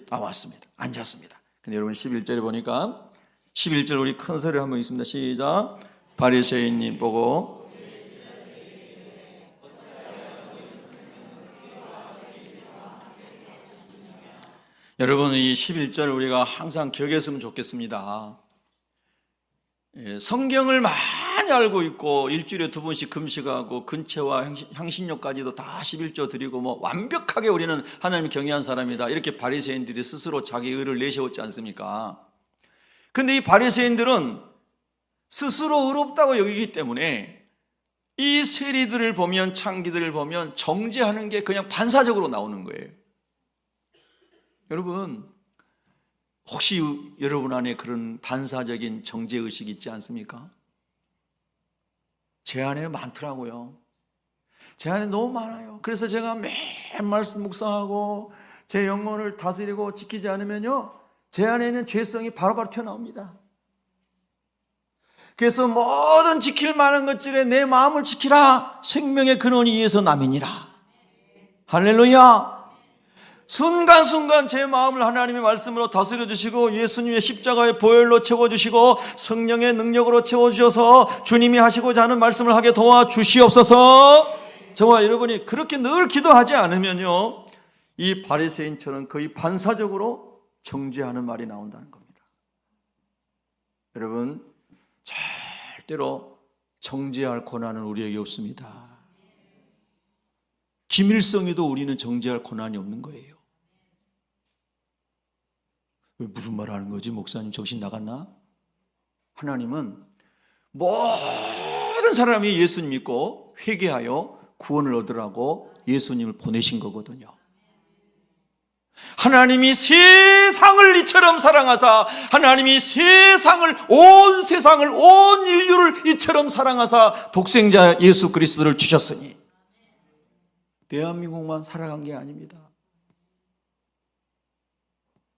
나왔습니다. 앉았습니다. 근데 여러분 11절에 보니까 11절 우리 큰 소리 한번 있습니다. 시작. 바리새인님 보고 여러분 이 11절 우리가 항상 기억했으면 좋겠습니다. 성경을 많이 알고 있고 일주일에 2번씩 금식하고 근체와 향신료까지도 다 11조 드리고 완벽하게 우리는 하나님 경외한 사람이다, 이렇게 바리새인들이 스스로 자기 의를 내세웠지 않습니까? 근데 이 바리새인들은 스스로 의롭다고 여기기 때문에 이 세리들을 보면, 창기들을 보면 정죄하는 게 그냥 반사적으로 나오는 거예요. 여러분 혹시 여러분 안에 그런 반사적인 정죄의식이 있지 않습니까? 제 안에는 많더라고요. 제 안에 너무 많아요. 그래서 제가 매일 말씀 묵상하고 제 영혼을 다스리고 지키지 않으면요, 제 안에 있는 죄성이 바로바로 튀어나옵니다. 그래서 모든 지킬 만한 것들에 내 마음을 지키라. 생명의 근원이 이에서 남이니라. 할렐루야. 순간순간 제 마음을 하나님의 말씀으로 다스려 주시고 예수님의 십자가의 보혈로 채워주시고 성령의 능력으로 채워주셔서 주님이 하시고자 하는 말씀을 하게 도와주시옵소서. 저와 여러분이 그렇게 늘 기도하지 않으면요, 이 바리새인처럼 거의 반사적으로 정죄하는 말이 나온다는 겁니다. 여러분, 절대로 정죄할 권한은 우리에게 없습니다. 김일성에도 우리는 정죄할 권한이 없는 거예요. 왜 무슨 말 하는 거지? 목사님 정신 나갔나? 하나님은 모든 사람이 예수님 믿고 회개하여 구원을 얻으라고 예수님을 보내신 거거든요. 하나님이 세상을 이처럼 사랑하사, 하나님이 온 세상을, 온 인류를 이처럼 사랑하사 독생자 예수 그리스도를 주셨으니 대한민국만 살아간 게 아닙니다.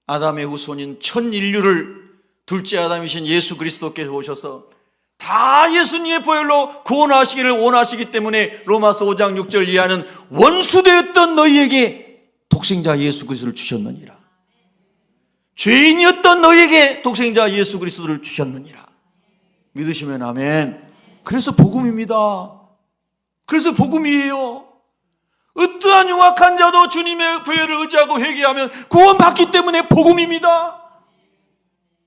아담의 후손인 천 인류를 둘째 아담이신 예수 그리스도께서 오셔서 다 예수님의 보혈로 구원하시기를 원하시기 때문에 로마서 5장 6절 이하는 원수되었던 너희에게 독생자 예수 그리스도를 주셨느니라. 죄인이었던 너희에게 독생자 예수 그리스도를 주셨느니라. 믿으시면 아멘. 그래서 복음입니다. 그래서 복음이에요. 어떠한 흉악한 자도 주님의 보혈을 의지하고 회개하면 구원받기 때문에 복음입니다.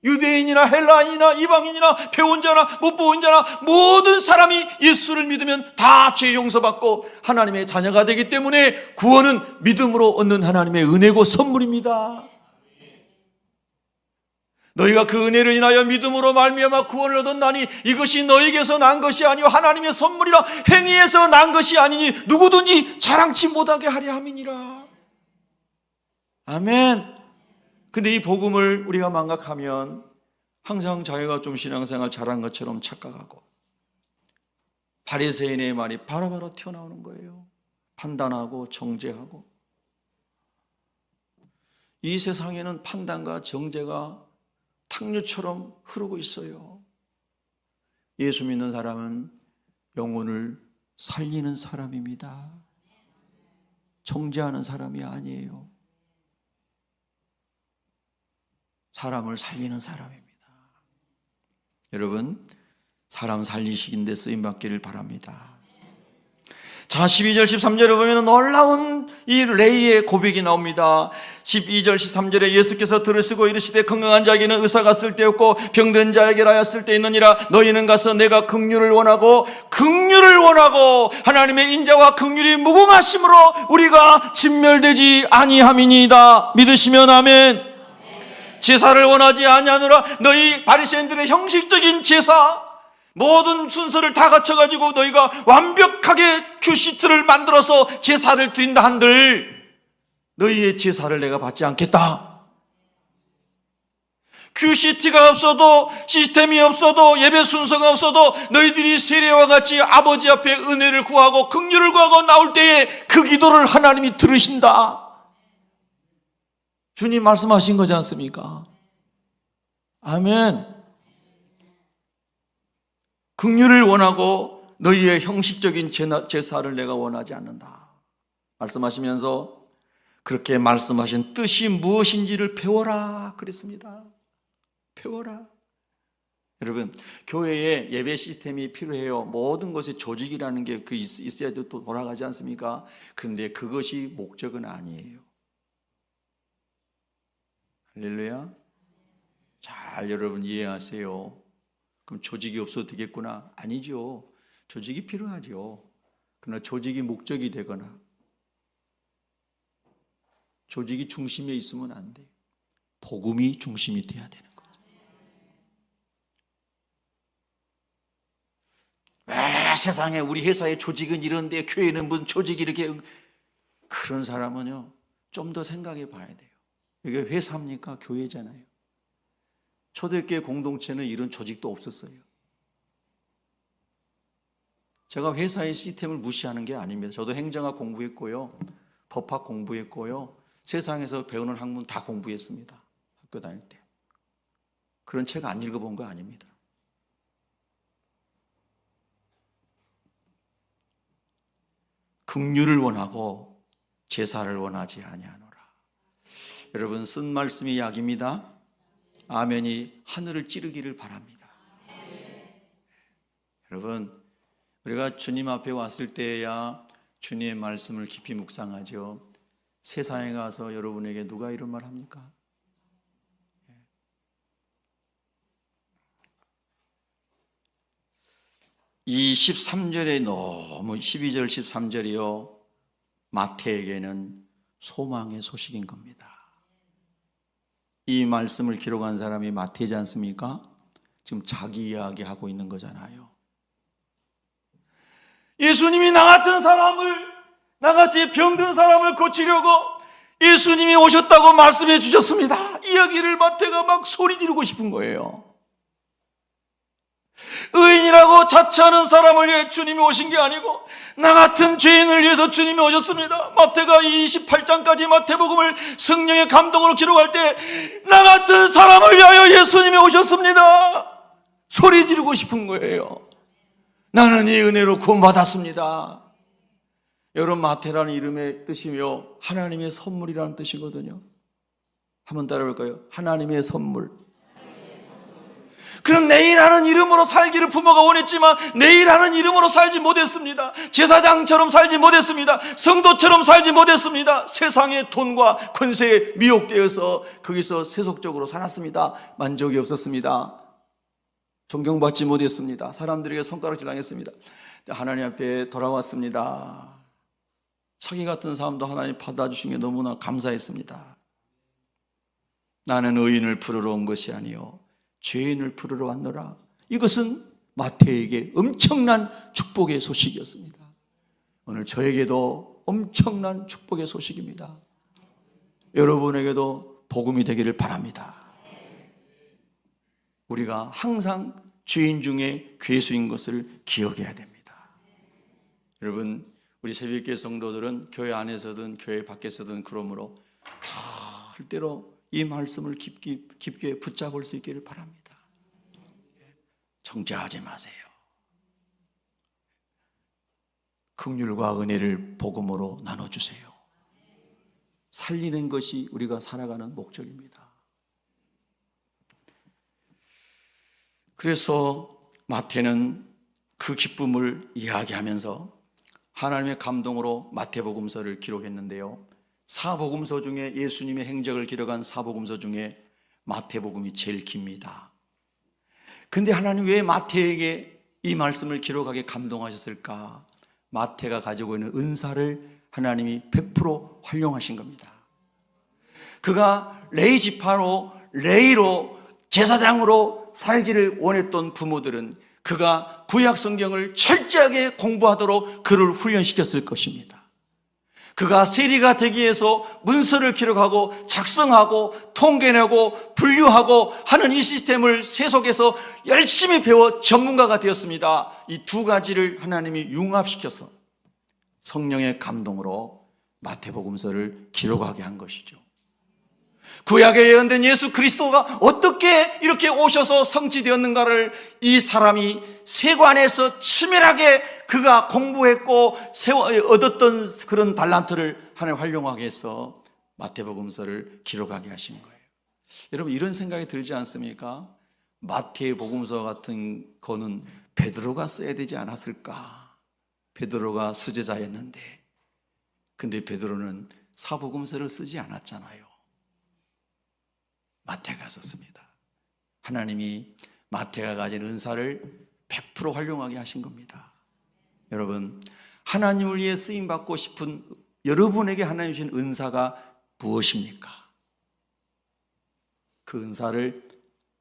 유대인이나 헬라인이나 이방인이나 배운 자나 못 배운 자나 모든 사람이 예수를 믿으면 다 죄 용서받고 하나님의 자녀가 되기 때문에 구원은 믿음으로 얻는 하나님의 은혜고 선물입니다. 너희가 그 은혜를 인하여 믿음으로 말미암아 구원을 얻었나니 이것이 너희에게서 난 것이 아니요 하나님의 선물이라. 행위에서 난 것이 아니니 누구든지 자랑치 못하게 하려 함이니라. 아멘. 근데 이 복음을 우리가 망각하면 항상 자기가 좀 신앙생활 잘한 것처럼 착각하고 바리새인의 말이 바로바로 튀어나오는 거예요. 판단하고 정죄하고. 이 세상에는 판단과 정죄가 탕류처럼 흐르고 있어요. 예수 믿는 사람은 영혼을 살리는 사람입니다. 정죄하는 사람이 아니에요. 사람을 살리는 사람입니다. 여러분, 사람 살리시는 데 쓰임받기를 바랍니다. 자, 12절 13절에 보면 놀라운 이 레이의 고백이 나옵니다. 12절 13절에 예수께서 들으시고 이르시되 건강한 자에게는 의사가 쓸데없고 병든 자에게 라야 쓸데있느니라. 너희는 가서 내가 긍휼을 원하고 하나님의 인자와 긍휼이 무궁하심으로 우리가 진멸되지 아니함이니이다. 믿으시면 아멘. 제사를 원하지 아니하노라. 너희 바리새인들의 형식적인 제사, 모든 순서를 다 갖춰가지고 너희가 완벽하게 큐시트를 만들어서 제사를 드린다 한들 너희의 제사를 내가 받지 않겠다. 큐시트가 없어도, 시스템이 없어도, 예배 순서가 없어도 너희들이 세례와 같이 아버지 앞에 은혜를 구하고 긍휼을 구하고 나올 때에 그 기도를 하나님이 들으신다. 주님 말씀하신 거지 않습니까? 아멘. 긍휼을 원하고 너희의 형식적인 제사를 내가 원하지 않는다. 말씀하시면서 그렇게 말씀하신 뜻이 무엇인지를 배워라 그랬습니다. 배워라. 여러분, 교회에 예배 시스템이 필요해요. 모든 것에 조직이라는 게 있어야 또 돌아가지 않습니까? 그런데 그것이 목적은 아니에요. 할렐루야. 잘 여러분 이해하세요. 그럼 조직이 없어도 되겠구나? 아니죠. 조직이 필요하죠. 그러나 조직이 목적이 되거나 조직이 중심에 있으면 안 돼요. 복음이 중심이 돼야 되는 거죠. 왜 세상에 우리 회사의 조직은 이런데 교회는 무슨 조직이 이렇게, 그런 사람은요 좀 더 생각해 봐야 돼요. 이게 회사입니까? 교회잖아요. 초대교회 공동체는 이런 조직도 없었어요. 제가 회사의 시스템을 무시하는 게 아닙니다. 저도 행정학 공부했고요, 법학 공부했고요, 세상에서 배우는 학문 다 공부했습니다. 학교 다닐 때. 그런 책 안 읽어본 거 아닙니다. 긍휼을 원하고 제사를 원하지 아니하노라. 여러분, 쓴 말씀이 약입니다. 아멘이 하늘을 찌르기를 바랍니다. 여러분, 우리가 주님 앞에 왔을 때야 주님의 말씀을 깊이 묵상하죠. 세상에 가서 여러분에게 누가 이런 말 합니까? 이 13절에 너무 12절 13절이요, 마태에게는 소망의 소식인 겁니다. 이 말씀을 기록한 사람이 마태이지 않습니까? 지금 자기 이야기하고 있는 거잖아요. 예수님이 나 같은 사람을, 나같이 병든 사람을 고치려고 예수님이 오셨다고 말씀해 주셨습니다. 이야기를 마태가 막 소리 지르고 싶은 거예요. 의인이라고 자처하는 사람을 위해 주님이 오신 게 아니고 나 같은 죄인을 위해서 주님이 오셨습니다. 마태가 28장까지 마태복음을 성령의 감동으로 기록할 때 나 같은 사람을 위하여 예수님이 오셨습니다. 소리 지르고 싶은 거예요. 나는 이 은혜로 구원받았습니다. 여러분, 마태라는 이름의 뜻이며 하나님의 선물이라는 뜻이거든요. 한번 따라해볼까요? 하나님의 선물. 그럼 내일하는 이름으로 살기를 부모가 원했지만 내일하는 이름으로 살지 못했습니다. 제사장처럼 살지 못했습니다. 성도처럼 살지 못했습니다. 세상의 돈과 권세에 미혹되어서 거기서 세속적으로 살았습니다. 만족이 없었습니다. 존경받지 못했습니다. 사람들에게 손가락질 당했습니다. 하나님 앞에 돌아왔습니다. 자기 같은 사람도 하나님 받아주신 게 너무나 감사했습니다. 나는 의인을 부르러 온 것이 아니요 죄인을 부르러 왔노라. 이것은 마태에게 엄청난 축복의 소식이었습니다. 오늘 저에게도 엄청난 축복의 소식입니다. 여러분에게도 복음이 되기를 바랍니다. 우리가 항상 죄인 중에 괴수인 것을 기억해야 됩니다. 여러분, 우리 새벽교회 성도들은 교회 안에서든 교회 밖에서든 그러므로 절대로 이 말씀을 깊게 붙잡을 수 있기를 바랍니다. 정죄하지 마세요. 긍휼과 은혜를 복음으로 나눠주세요. 살리는 것이 우리가 살아가는 목적입니다. 그래서 마태는 그 기쁨을 이야기하면서 하나님의 감동으로 마태복음서를 기록했는데요, 사복음서 중에 예수님의 행적을 기록한 사복음서 중에 마태복음이 제일 깁니다. 근데 하나님 왜 마태에게 이 말씀을 기록하게 감동하셨을까? 마태가 가지고 있는 은사를 하나님이 100% 활용하신 겁니다. 그가 레위 지파로, 레위로, 제사장으로 살기를 원했던 부모들은 그가 구약 성경을 철저하게 공부하도록 그를 훈련시켰을 것입니다. 그가 세리가 되기 위해서 문서를 기록하고 작성하고 통계내고 분류하고 하는 이 시스템을 세속에서 열심히 배워 전문가가 되었습니다. 이 두 가지를 하나님이 융합시켜서 성령의 감동으로 마태복음서를 기록하게 한 것이죠. 구약에 예언된 예수 그리스도가 어떻게 이렇게 오셔서 성취되었는가를 이 사람이 세관에서 치밀하게 그가 공부했고 얻었던 그런 달란트를 하나님 활용하게 해서 마태복음서를 기록하게 하신 거예요. 여러분, 이런 생각이 들지 않습니까? 마태복음서 같은 거는 베드로가 써야 되지 않았을까? 베드로가 수제자였는데, 근데 베드로는 사복음서를 쓰지 않았잖아요. 마태가 썼습니다. 하나님이 마태가 가진 은사를 100% 활용하게 하신 겁니다. 여러분, 하나님을 위해 쓰임받고 싶은 여러분에게 하나님 주신 은사가 무엇입니까? 그 은사를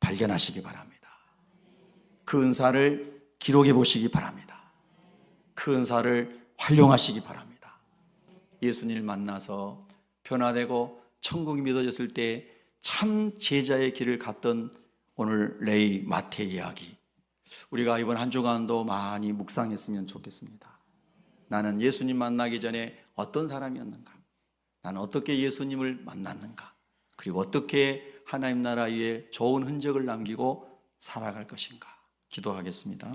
발견하시기 바랍니다. 그 은사를 기록해 보시기 바랍니다. 그 은사를 활용하시기 바랍니다. 예수님을 만나서 변화되고 천국이 믿어졌을 때 참 제자의 길을 갔던 오늘 레위 마태 이야기, 우리가 이번 한 주간도 많이 묵상했으면 좋겠습니다. 나는 예수님 만나기 전에 어떤 사람이었는가? 나는 어떻게 예수님을 만났는가? 그리고 어떻게 하나님 나라 위에 좋은 흔적을 남기고 살아갈 것인가? 기도하겠습니다.